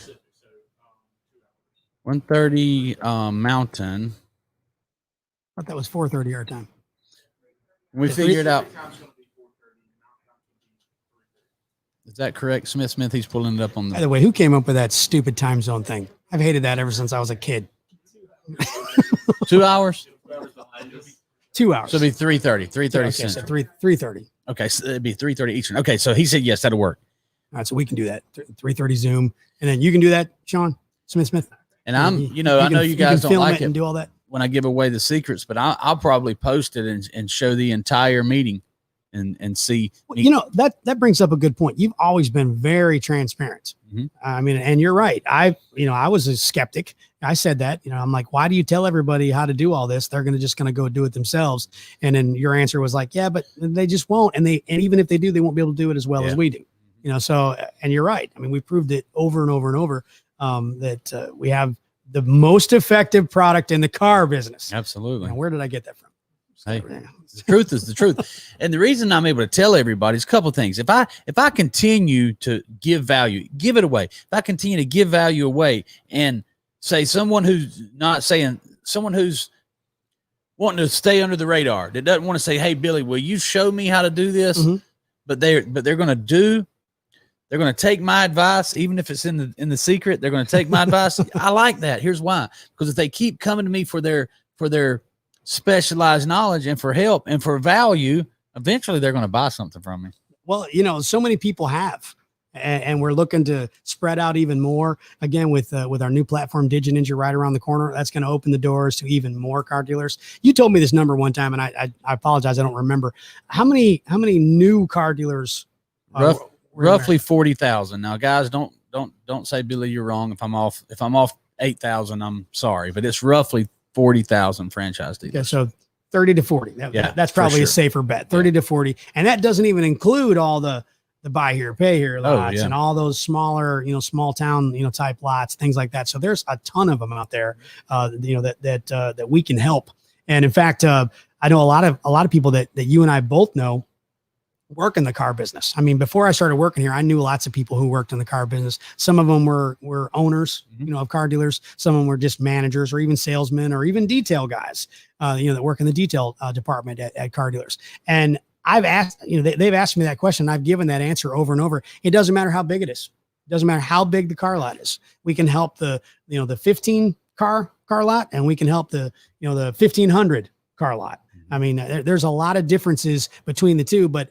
Speaker 2: Mountain.
Speaker 1: I thought that was 4:30 our time.
Speaker 2: We figured out. Is that correct, Smith? He's pulling it up on
Speaker 1: By the way, who came up with that stupid time zone thing? I've hated that ever since I was a kid.
Speaker 2: 2 hours?
Speaker 1: 2 hours.
Speaker 2: So it'd be 3:30. 3:30
Speaker 1: okay,
Speaker 2: Central.
Speaker 1: so 3:30.
Speaker 2: Okay, so it'd be 3:30 Eastern. Okay, so he said yes, that'll work.
Speaker 1: All right, so we can do that. 3:30 Zoom, and then you can do that, Sean Smith.
Speaker 2: And I know you guys don't like it
Speaker 1: and do all that
Speaker 2: when I give away the secrets, but I'll probably post it and show the entire meeting and see.
Speaker 1: Well, that brings up a good point. You've always been very transparent.
Speaker 2: Mm-hmm.
Speaker 1: I mean, and you're right. I was a skeptic. I said that, I'm like, why do you tell everybody how to do all this? They're just going to go do it themselves. And then your answer was like, yeah, but they just won't. And even if they do, they won't be able to do it as well as we do. So, and you're right. I mean, we proved it over and over and over that we have the most effective product in the car business.
Speaker 2: Absolutely.
Speaker 1: Where did I get that from?
Speaker 2: Hey, the truth is the truth. And the reason I'm able to tell everybody is a couple of things. If I continue to give value, give it away. If I continue to give value away and say someone who's wanting to stay under the radar, that doesn't want to say, hey, Billy, will you show me how to do this? Mm-hmm. But they're going to take my advice, even if it's in the secret. They're going to take my advice. I like that. Here's why: because if they keep coming to me for their specialized knowledge and for help and for value, eventually they're going to buy something from me.
Speaker 1: Well, so many people have, and we're looking to spread out even more. Again, with our new platform, Digi Ninja, right around the corner, that's going to open the doors to even more car dealers. You told me this number one time, and I apologize, I don't remember how many new car dealers.
Speaker 2: Roughly 40,000. Now, guys, don't say, Billy, you're wrong. If I'm off 8,000, I'm sorry, but it's roughly 40,000 franchise dealers.
Speaker 1: Okay, so 30 to 40. That's probably a safer bet. 30 to 40, and that doesn't even include all the buy here, pay here lots and all those smaller, small town, type lots, things like that. So there's a ton of them out there, that we can help. And in fact, I know a lot of people that you and I both know work in the car business. I mean, before I started working here, I knew lots of people who worked in the car business. Some of them were owners, of car dealers. Some of them were just managers or even salesmen or even detail guys, that work in the detail department at car dealers. And I've asked, they've asked me that question. I've given that answer over and over. It doesn't matter how big it is. It doesn't matter how big the car lot is. We can help the 15 car lot, and we can help the 1,500 car lot. I mean, there's a lot of differences between the two, but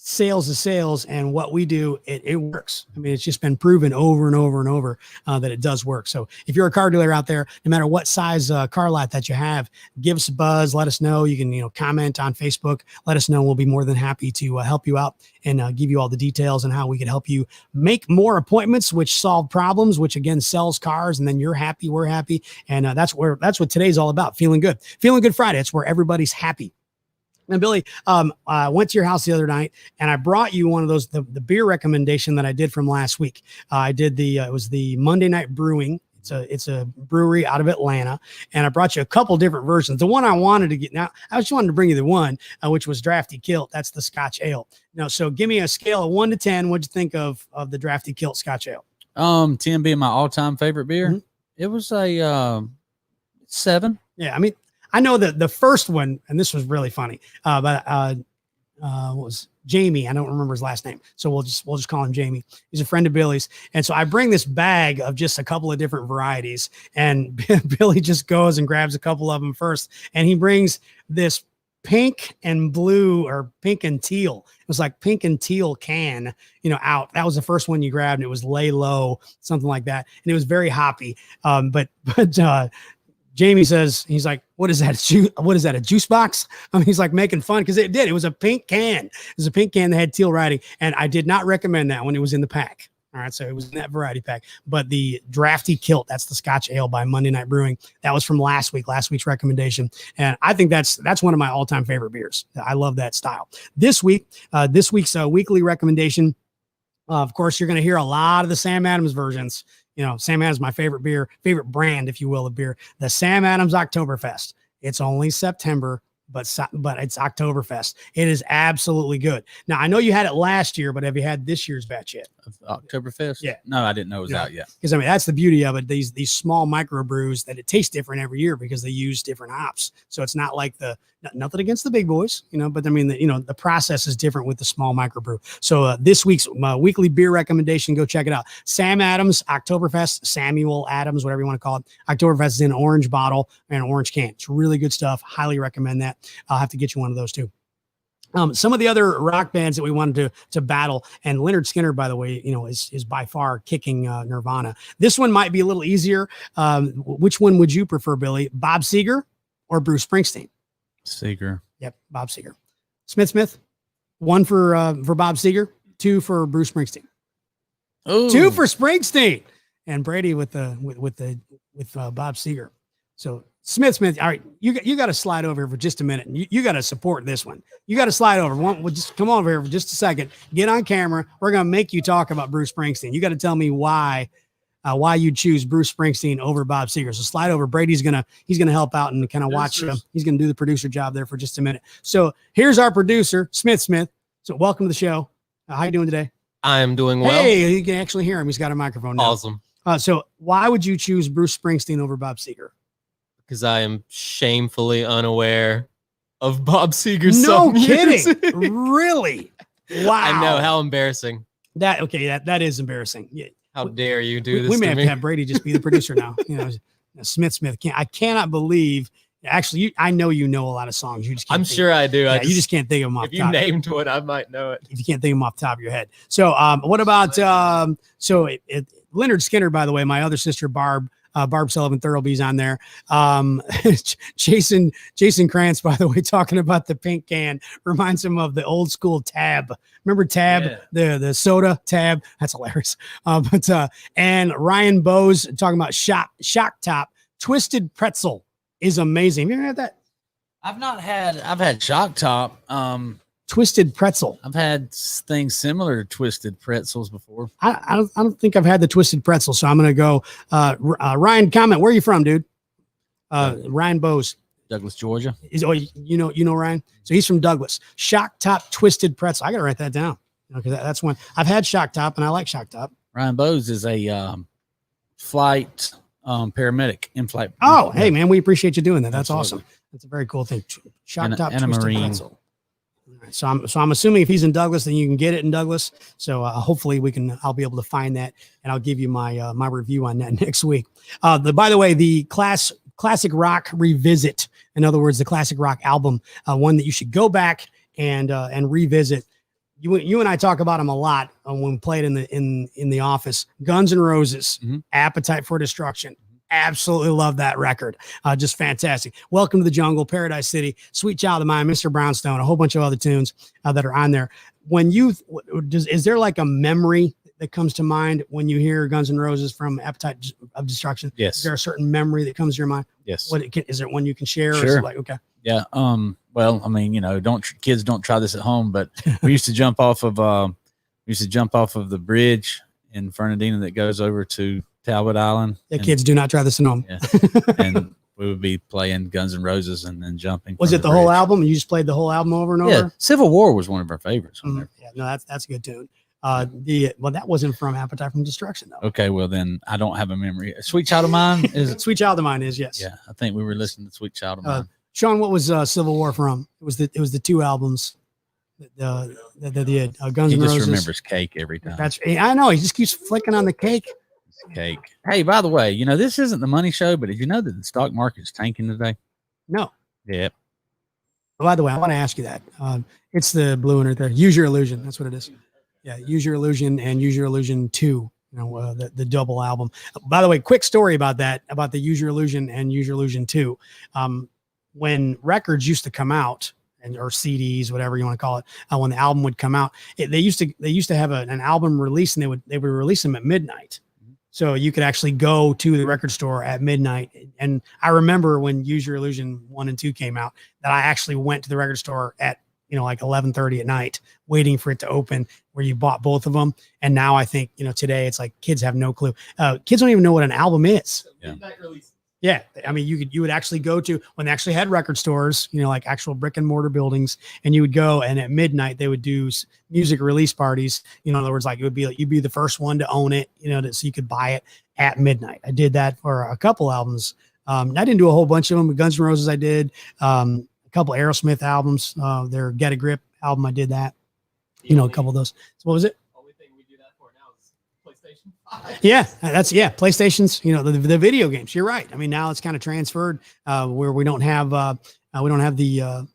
Speaker 1: sales is sales, and what we do, it works. I mean, it's just been proven over and over and over that it does work. So if you're a car dealer out there, no matter what size car lot that you have, give us a buzz. Let us know. You can, comment on Facebook. Let us know. We'll be more than happy to help you out and give you all the details on how we can help you make more appointments, which solve problems, which again sells cars, and then you're happy, we're happy, and that's what today's all about. Feeling good Friday. It's where everybody's happy. And Billy, I went to your house the other night, and I brought you one of those the beer recommendation that I did from last week. I did it was the Monday Night Brewing. It's a brewery out of Atlanta, and I brought you a couple different versions. The one I wanted to get now, I just wanted to bring you the one which was Drafty Kilt. That's the Scotch Ale. Now, so give me a scale of 1 to 10. What'd you think of the Drafty Kilt Scotch Ale?
Speaker 2: 10 being my all-time favorite beer. Mm-hmm. It was a 7.
Speaker 1: Yeah, I mean, I know that the first one, and this was really funny, but what was Jamie? I don't remember his last name, so we'll just call him Jamie. He's a friend of Billy's, and so I bring this bag of just a couple of different varieties, and Billy just goes and grabs a couple of them first, and he brings this pink and blue or pink and teal. It was like pink and teal can, out. That was the first one you grabbed, and it was Lay Low, something like that, and it was very hoppy. But Jamie says, he's like, what is that? What is that? A juice box? I mean, he's like making fun because it did. It was a pink can. It was a pink can that had teal writing. And I did not recommend that when it was in the pack. All right. So it was in that variety pack. But the Drafty Kilt, that's the Scotch Ale by Monday Night Brewing. That was from last week's recommendation. And I think that's one of my all-time favorite beers. I love that style. This week's weekly recommendation, of course, you're going to hear a lot of the Sam Adams versions. Sam Adams, my favorite favorite brand, if you will, of beer. The Sam Adams Oktoberfest. It's only September, but it's Oktoberfest. It is absolutely good. Now, I know you had it last year, but have you had this year's batch yet?
Speaker 2: Oktoberfest?
Speaker 1: Yeah.
Speaker 2: No, I didn't know it was out yet.
Speaker 1: Because, I mean, that's the beauty of it. These small microbrews that it tastes different every year because they use different hops. So it's not like nothing against the big boys, but I mean, the process is different with the small microbrew. So this week's weekly beer recommendation, go check it out. Sam Adams Oktoberfest, Samuel Adams, whatever you want to call it. Oktoberfest is in an orange bottle and an orange can. It's really good stuff. Highly recommend that. I'll have to get you one of those too. Some of the other rock bands that we wanted to battle, and Leonard Skinner, by the way, is by far kicking Nirvana. This one might be a little easier. Which one would you prefer, Billy? Bob Seger or Bruce Springsteen?
Speaker 2: Seger.
Speaker 1: Yep, Bob Seger. Smith. 1 for Bob Seger, 2 for Bruce Springsteen.
Speaker 2: Oh,
Speaker 1: 2 for Springsteen, and Brady with Bob Seger. So Smith. All right, you got to slide over here for just a minute. You got to support this one. You got to slide over. We'll just come over here for just a second. Get on camera. We're gonna make you talk about Bruce Springsteen. You got to tell me why you choose Bruce Springsteen over Bob Seger. So slide over. Brady's gonna help out and kind of watch. He's gonna do the producer job there for just a minute. So here's our producer, Smith. So welcome to the show. How you doing today?
Speaker 4: I'm doing well.
Speaker 1: Hey, you can actually hear him. He's got a microphone now.
Speaker 4: Awesome.
Speaker 1: So why would you choose Bruce Springsteen over Bob Seger?
Speaker 4: Because I am shamefully unaware of Bob Seger's
Speaker 1: No
Speaker 4: song
Speaker 1: kidding.
Speaker 4: music.
Speaker 1: Really? Wow.
Speaker 4: I know. How embarrassing.
Speaker 1: That is embarrassing. Yeah.
Speaker 4: How dare you do this
Speaker 1: We may
Speaker 4: to
Speaker 1: have
Speaker 4: me?
Speaker 1: to have Brady just be the producer now. Smith. I cannot believe. Actually, I know a lot of songs. You just can't
Speaker 4: I'm sure I do.
Speaker 1: Yeah, you just can't think of them off.
Speaker 4: If you named one, I might know it.
Speaker 1: If you can't think of them off the top of your head. So, what about Leonard Skinner? By the way, my other sister Barb Sullivan Thoroughby's on there. Jason Krantz, by the way, talking about the pink can reminds him of the old school Tab. Remember Tab, the soda Tab? That's hilarious. And Ryan Bowes talking about Shock Top Twisted Pretzel is amazing. Have you ever had that?
Speaker 2: I've had Shock Top.
Speaker 1: Twisted Pretzel.
Speaker 2: I've had things similar to Twisted Pretzels before.
Speaker 1: I don't think I've had the Twisted Pretzel, so I'm going to go. Ryan, comment. Where are you from, dude? Ryan Bowes.
Speaker 2: Douglas, Georgia.
Speaker 1: You know Ryan? So he's from Douglas. Shock Top Twisted Pretzel. I got to write that down. Because that's one. I've had Shock Top, and I like Shock Top.
Speaker 2: Ryan Bowes is a flight paramedic in flight.
Speaker 1: Oh, hey, man, we appreciate you doing that. That's
Speaker 2: Absolutely.
Speaker 1: awesome. That's a very cool thing. Shock Top
Speaker 2: and a
Speaker 1: Twisted
Speaker 2: Marine.
Speaker 1: Pretzel. All right, so I'm assuming if he's in Douglas, then you can get it in Douglas. So hopefully I'll be able to find that, and I'll give you my my review on that next week. By the way, the classic rock revisit, in other words, the classic rock album, one that you should go back and revisit. you and I talk about them a lot when we played in the office. Guns N' Roses, Appetite for Destruction. Absolutely love that record. Just fantastic. Welcome to the Jungle, Paradise City, Sweet Child of Mine, Mr. Brownstone, a whole bunch of other tunes that are on there. When is there like a memory that comes to mind when you hear Guns N' Roses from Appetite of Destruction?
Speaker 2: Yes.
Speaker 1: Is there a certain memory that comes to your mind?
Speaker 2: Yes.
Speaker 1: Is there one you can share?
Speaker 2: Sure.
Speaker 1: Or is it like, okay.
Speaker 2: Yeah. Well, I mean, kids don't try this at home, but we used to jump off of the bridge in Fernandina that goes over to Talbot Island.
Speaker 1: Yeah, kids do not try this at home.
Speaker 2: Yeah. And we would be playing Guns N' Roses and then jumping.
Speaker 1: Was it the whole album? You just played the whole album over and over?
Speaker 2: Yeah. Civil War was one of our favorites.
Speaker 1: Yeah, no, that's a good tune. That wasn't from Appetite from Destruction though.
Speaker 2: Okay, well then I don't have a memory. Sweet Child of Mine is
Speaker 1: Sweet Child of Mine is, yes.
Speaker 2: Yeah, I think we were listening to Sweet Child of Mine.
Speaker 1: Sean, what was Civil War from? It was the two albums. The Guns
Speaker 2: He
Speaker 1: N'
Speaker 2: just
Speaker 1: Roses.
Speaker 2: remembers Cake every time.
Speaker 1: I know. He just keeps flicking on the cake.
Speaker 2: Cake. Hey, by the way, this isn't the money show, but did you know that the stock market's tanking today?
Speaker 1: No.
Speaker 2: Yep.
Speaker 1: By the way, I want to ask you that. It's the blue one right there. Use Your Illusion. That's what it is. Yeah, Use Your Illusion and Use Your Illusion 2. The double album. By the way, quick story about that, about the Use Your Illusion and Use Your Illusion 2. When records used to come out, or CDs, whatever you want to call it, when the album would come out, they used to have an album release, and they would release them at midnight. So you could actually go to the record store at midnight. And I remember when Use Your Illusion 1 and 2 came out, that I actually went to the record store at like 11:30 at night, waiting for it to open, where you bought both of them. And now I think, today it's like kids have no clue. Kids don't even know what an album is.
Speaker 2: Yeah.
Speaker 1: Yeah. I mean, you would actually go to, when they actually had record stores, like actual brick and mortar buildings, and you would go, and at midnight they would do music release parties. In other words, like you'd be the first one to own it, so you could buy it at midnight. I did that for a couple albums. I didn't do a whole bunch of them. With Guns N' Roses, I did a couple Aerosmith albums, their Get a Grip album. I did that, a couple of those. So what was it?
Speaker 3: Only thing we do that for now is PlayStation 5.
Speaker 1: Yeah, PlayStation's, the video games. You're right. I mean, now it's kind of transferred where we don't have the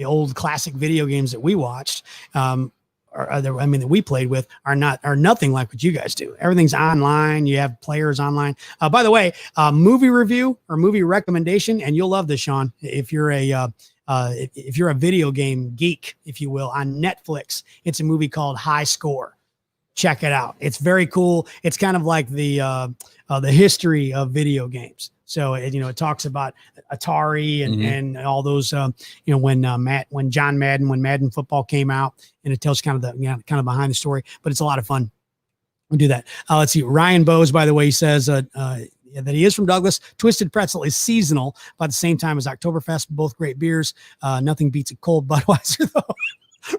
Speaker 1: old classic video games that we watched. That we played with are nothing like what you guys do. Everything's online. You have players online. By the way, movie review or movie recommendation, and you'll love this, Sean. If you're a video game geek, if you will, on Netflix, it's a movie called High Score. Check it out. It's very cool. It's kind of like the history of video games. So it talks about Atari and all those when John Madden, when Madden football came out, and it tells kind of kind of behind the story. But it's a lot of fun. We'll do that. Let's see. Ryan Bowes, by the way, he says that he is from Douglas. Twisted Pretzel is seasonal, about the same time as Oktoberfest. Both great beers. Nothing beats a cold Budweiser though.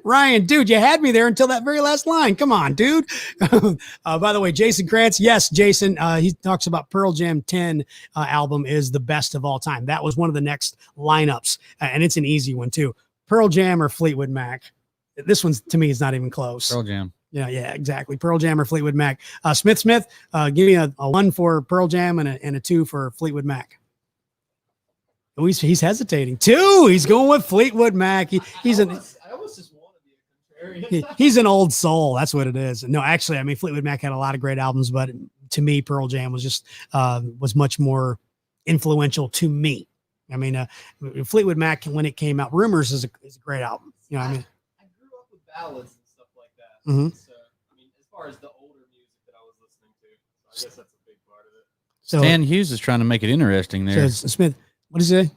Speaker 1: Ryan, dude, you had me there until that very last line. Come on, dude. By the way, Jason Krantz. Yes, Jason, he talks about Pearl Jam 10 album is the best of all time. That was one of the next lineups, and it's an easy one too. Pearl Jam or Fleetwood Mac. This one's, to me, is not even close.
Speaker 2: Pearl Jam.
Speaker 1: Yeah, exactly. Pearl Jam or Fleetwood Mac. Smith, give me a 1 for Pearl Jam and a 2 for Fleetwood Mac. Oh, he's hesitating. 2. He's going with Fleetwood Mac. I almost just want to be a contrarian. He's an old soul. That's what it is. No, actually, I mean, Fleetwood Mac had a lot of great albums, but to me, Pearl Jam was just was much more influential to me. I mean, Fleetwood Mac, when it came out, Rumors is a great album. I mean,
Speaker 3: I grew up with ballads and stuff like that.
Speaker 1: Mm-hmm.
Speaker 3: So, I mean, as far as the older music that I was listening to, so I guess that's a big part of it.
Speaker 1: So
Speaker 2: Stan Hughes is trying to make it interesting there.
Speaker 1: So Smith, what is it?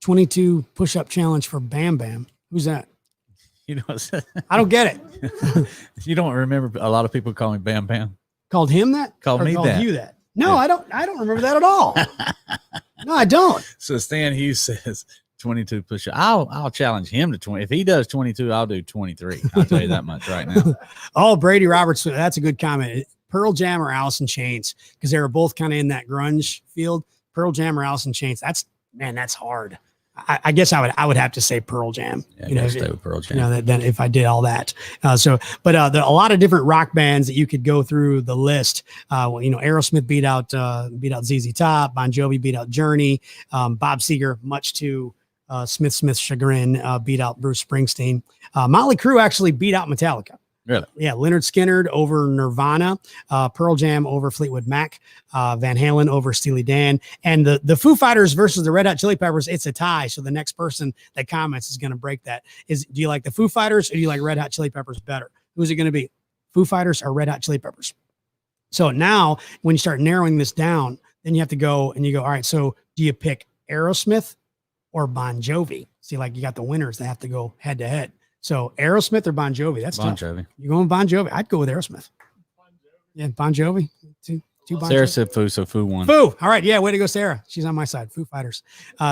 Speaker 1: 22 push-up challenge for Bam Bam. Who's that? I don't get it.
Speaker 2: You don't remember a lot of people call me Bam Bam.
Speaker 1: Called him that?
Speaker 2: Called me that.
Speaker 1: You that? No, yeah. I don't remember that at all. No, I don't.
Speaker 2: So Stan Hughes says 22 push-up. I'll challenge him to 20. If he does 22, I'll do 23. I'll tell you that much right now.
Speaker 1: Oh, Brady Roberts. That's a good comment. Pearl Jam or Alice in Chains, because they were both kind of in that grunge field. Pearl Jam or Alice in Chains. That's hard. I guess I would have to say Pearl Jam.
Speaker 2: Yeah, stay with Pearl Jam.
Speaker 1: Then if I did all that. There are a lot of different rock bands that you could go through the list. Aerosmith beat out ZZ Top. Bon Jovi beat out Journey. Bob Seger, much to Smith's chagrin, beat out Bruce Springsteen. Motley Crue actually beat out Metallica.
Speaker 2: Really?
Speaker 1: Yeah, Leonard Skinner over Nirvana, Pearl Jam over Fleetwood Mac, Van Halen over Steely Dan, and the Foo Fighters versus the Red Hot Chili Peppers. It's a tie, so the next person that comments is going to break that. Do you like the Foo Fighters or do you like Red Hot Chili Peppers better? Who's it going to be? Foo Fighters or Red Hot Chili Peppers? So now, when you start narrowing this down, then you have to go and you go, all right. So do you pick Aerosmith or Bon Jovi? See, like you got the winners that have to go head to head. So Aerosmith or Bon Jovi? That's
Speaker 2: Bon
Speaker 1: tough.
Speaker 2: Jovi.
Speaker 1: You going Bon Jovi? I'd go with Aerosmith. Yeah, Bon Jovi. Two Bon
Speaker 2: Sarah
Speaker 1: Jovi.
Speaker 2: said Foo, so Foo won.
Speaker 1: Foo. All right. Yeah, way to go, Sarah. She's on my side. Foo Fighters.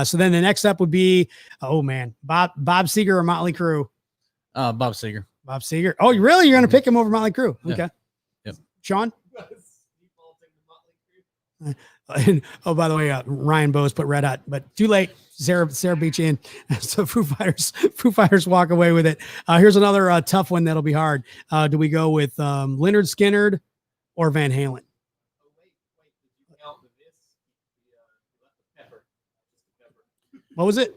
Speaker 1: So then the next up would be, oh man, Bob Seger or Motley Crue?
Speaker 2: Bob Seger.
Speaker 1: Bob Seger. Oh, really? You're going to pick him over Motley Crue?
Speaker 2: Yeah.
Speaker 1: Okay.
Speaker 2: Yep.
Speaker 1: Sean? And, oh, by the way, Ryan Bowes put Red Hot, but too late. Sarah beat you in. So Foo Fighters walk away with it. Here's another tough one that'll be hard. Do we go with Leonard Skinner or Van Halen? What was it?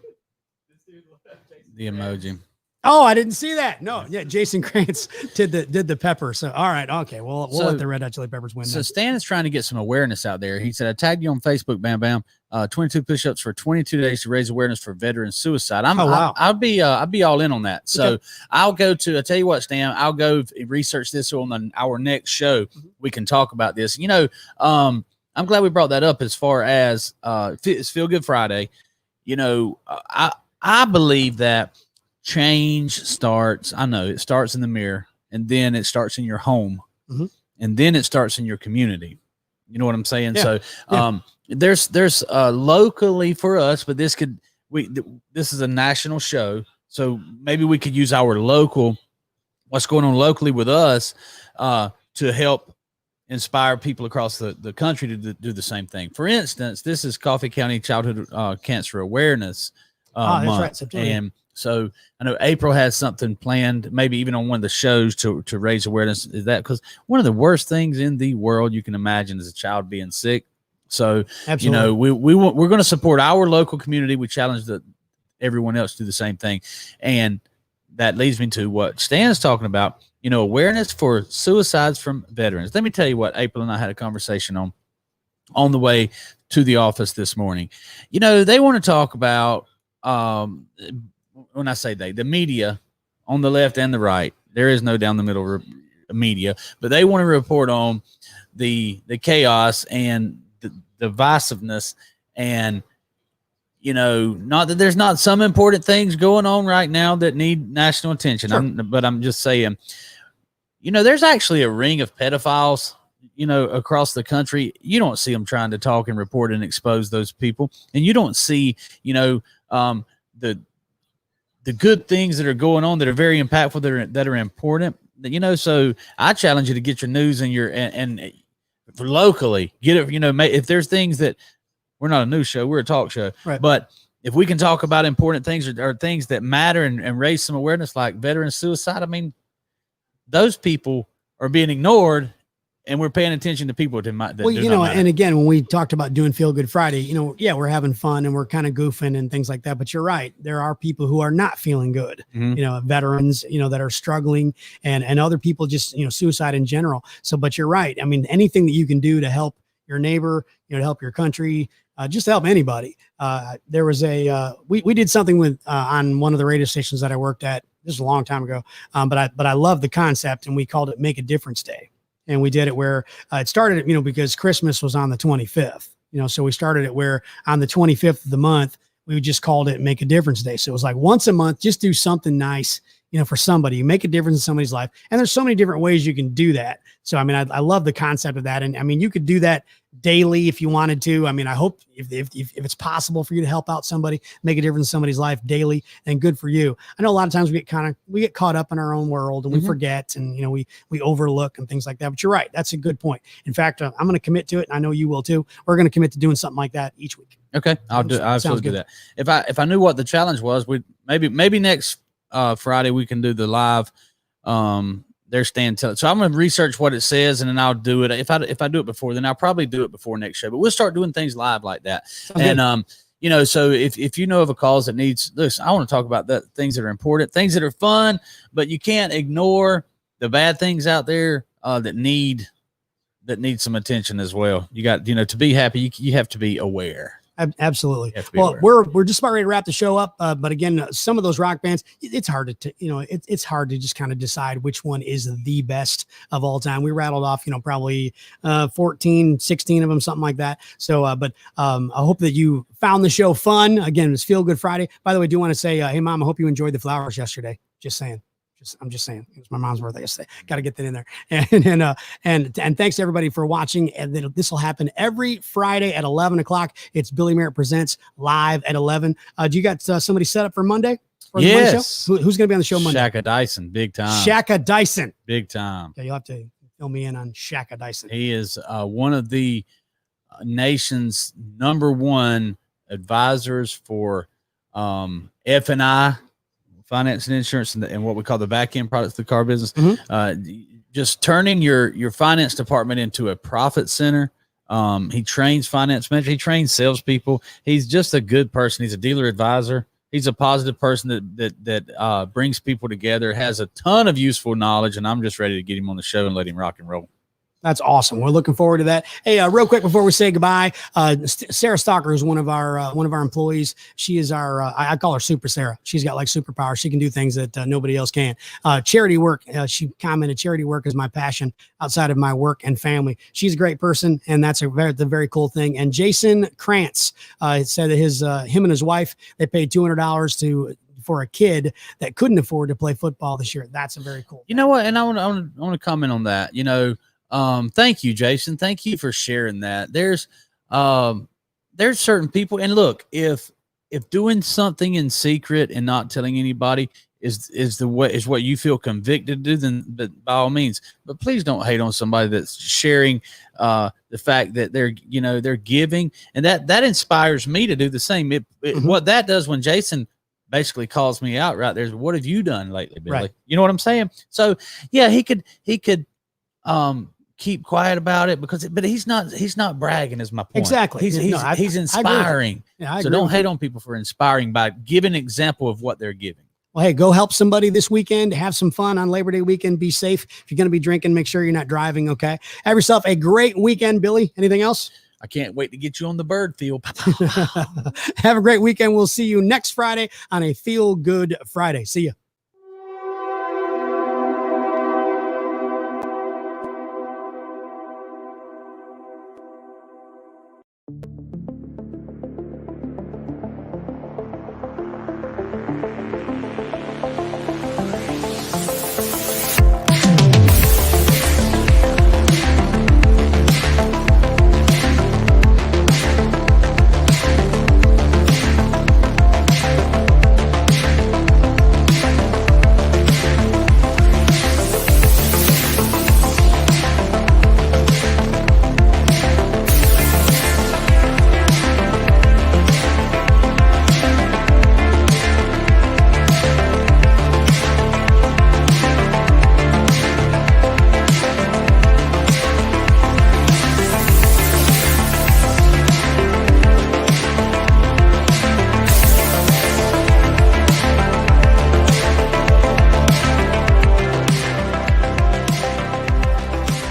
Speaker 2: The emoji.
Speaker 1: Oh, I didn't see that. No, yeah, Jason Krantz did the pepper. So, all right, okay, we'll let the Red Hot Chili Peppers win.
Speaker 2: So
Speaker 1: then.
Speaker 2: Stan is trying to get some awareness out there. He said, "I tagged you on Facebook, Bam Bam. 22 push-ups for 22 days to raise awareness for veteran suicide." I'll be all in on that. So
Speaker 1: Okay.
Speaker 2: I'll tell you what, Stan, I'll go research this on our next show.
Speaker 1: Mm-hmm.
Speaker 2: We can talk about this. I'm glad we brought that up as far as it's Feel Good Friday. I believe that change starts. I know it starts in the mirror, and then it starts in your home,
Speaker 1: mm-hmm.
Speaker 2: and then it starts in your community. You know what I'm saying?
Speaker 1: Yeah.
Speaker 2: So, there's locally for us, but this is a national show, so maybe we could use our what's going on locally with us, to help inspire people across the country to do the same thing. For instance, this is Coffee County Childhood Cancer Awareness
Speaker 1: that's
Speaker 2: month,
Speaker 1: right, September.
Speaker 2: and so I know April has something planned, maybe even on one of the shows to raise awareness. Is that because one of the worst things in the world you can imagine is a child being sick. So,
Speaker 1: Absolutely.
Speaker 2: we're going to support our local community. We challenge everyone else to do the same thing. And that leads me to what Stan's talking about, awareness for suicides from veterans. Let me tell you what April and I had a conversation on the way to the office this morning. They want to talk about, when I say the media on the left and the right, there is no down the middle media, but they want to report on the chaos and the divisiveness, and not that there's not some important things going on right now that need national attention.
Speaker 1: Sure.
Speaker 2: But I'm just saying, there's actually a ring of pedophiles, across the country. You don't see them trying to talk and report and expose those people, and you don't see, the good things that are going on that are very impactful, that are important. So I challenge you to get your news and locally get it. If there's things that, we're not a news show, we're a talk show,
Speaker 1: Right.
Speaker 2: But if we can talk about important things or things that matter and raise some awareness, like veteran suicide, I mean, those people are being ignored, and we're paying attention to people that might.
Speaker 1: And again, when we talked about doing Feel Good Friday, we're having fun and we're kind of goofing and things like that. But you're right. There are people who are not feeling good,
Speaker 2: Mhm.
Speaker 1: Veterans, that are struggling, and other people just, suicide in general. So, but you're right. I mean, anything that you can do to help your neighbor, to help your country, just to help anybody. There was we did something with, on one of the radio stations that I worked at. This is a long time ago. But I love the concept, and we called it Make a Difference Day. And we did it where it started, because Christmas was on the 25th, so we started it where on the 25th of the month, we just called it Make a Difference Day. So it was like once a month, just do something nice, for somebody. You make a difference in somebody's life. And there's so many different ways you can do that. So, I mean, I love the concept of that. And I mean, you could do that daily if you wanted to. I mean, I hope if it's possible for you to help out somebody, make a difference in somebody's life daily, and good for you. I know a lot of times we get caught up in our own world, and we forget, and, we overlook and things like that. But you're right. That's a good point. In fact, I'm going to commit to it, and I know you will too. We're going to commit to doing something like that each week.
Speaker 2: Okay. I'll absolutely do that. If I knew what the challenge was, we maybe next Friday we can do the live. Their stand. So I'm going to research what it says, and then I'll do it. If I do it before, then I'll probably do it before next show. But we'll start doing things live like that.
Speaker 1: Sounds good.
Speaker 2: you know, so if you know of a cause that needs this, I want to talk about that, things that are important, things that are fun, but you can't ignore the bad things out there that need some attention as well. You got, you know, to be happy, you have to be aware.
Speaker 1: Absolutely. Well, we're just about ready to wrap the show up. But again, some of those rock bands, it's hard to, you know, it's hard to just kind of decide which one is the best of all time. We rattled off, you know, probably 14, 16 of them, something like that. So, but I hope that you found the show fun. Again, it's Feel Good Friday. By the way, I do want to say, hey, Mom, I hope you enjoyed the flowers yesterday. Just saying. I'm just saying, it was my mom's birthday yesterday. Got to get that in there. And thanks to everybody for watching. And this will happen every Friday at 11 o'clock. It's Billy Merritt Presents live at 11. Do you got somebody set up for Monday?
Speaker 2: Yes.
Speaker 1: Who's going to be on the show Monday?
Speaker 2: Shaka Dyson, big time.
Speaker 1: Shaka Dyson,
Speaker 2: big time.
Speaker 1: Yeah, you'll have to fill me in on Shaka Dyson.
Speaker 2: He is one of the nation's #1 advisors for F&I. Finance and insurance and what we call the back end products of the car business. Just turning your finance department into a profit center. He trains finance managers. He trains salespeople. He's just a good person. He's a dealer advisor. He's a positive person that brings people together, has a ton of useful knowledge, and I'm just ready to get him on the show and let him rock and roll.
Speaker 1: That's awesome. We're looking forward to that. Hey, real quick before we say goodbye, Sarah Stalker is one of our employees. She is our I call her Super Sarah. She's got like superpowers. She can do things that nobody else can. Charity work. She commented, charity work is my passion outside of my work and family. She's a great person, and that's the very cool thing. And Jason Krantz said that him and his wife, they paid $200 for a kid that couldn't afford to play football this year. That's a very cool.
Speaker 2: You know what? And I want to comment on that. You know. Thank you, Jason. Thank you for sharing that. There's certain people, and look, if doing something in secret and not telling anybody is what you feel convicted to do, then by all means. But please don't hate on somebody that's sharing the fact that they're giving, and that inspires me to do the same. What that does when Jason basically calls me out right there is, what have you done lately, Billy?
Speaker 1: Right.
Speaker 2: You know what I'm saying? So yeah, he could keep quiet about it but he's not bragging, is my point.
Speaker 1: Exactly.
Speaker 2: He's inspiring. So don't hate on people for inspiring by giving an example of what they're giving.
Speaker 1: Well, hey, go help somebody this weekend. Have some fun on Labor Day weekend. Be safe. If you're going to be drinking, make sure you're not driving. Okay. Have yourself a great weekend, Billy. Anything else?
Speaker 2: I can't wait to get you on the bird field.
Speaker 1: Have a great weekend. We'll see you next Friday on a Feel Good Friday. See you.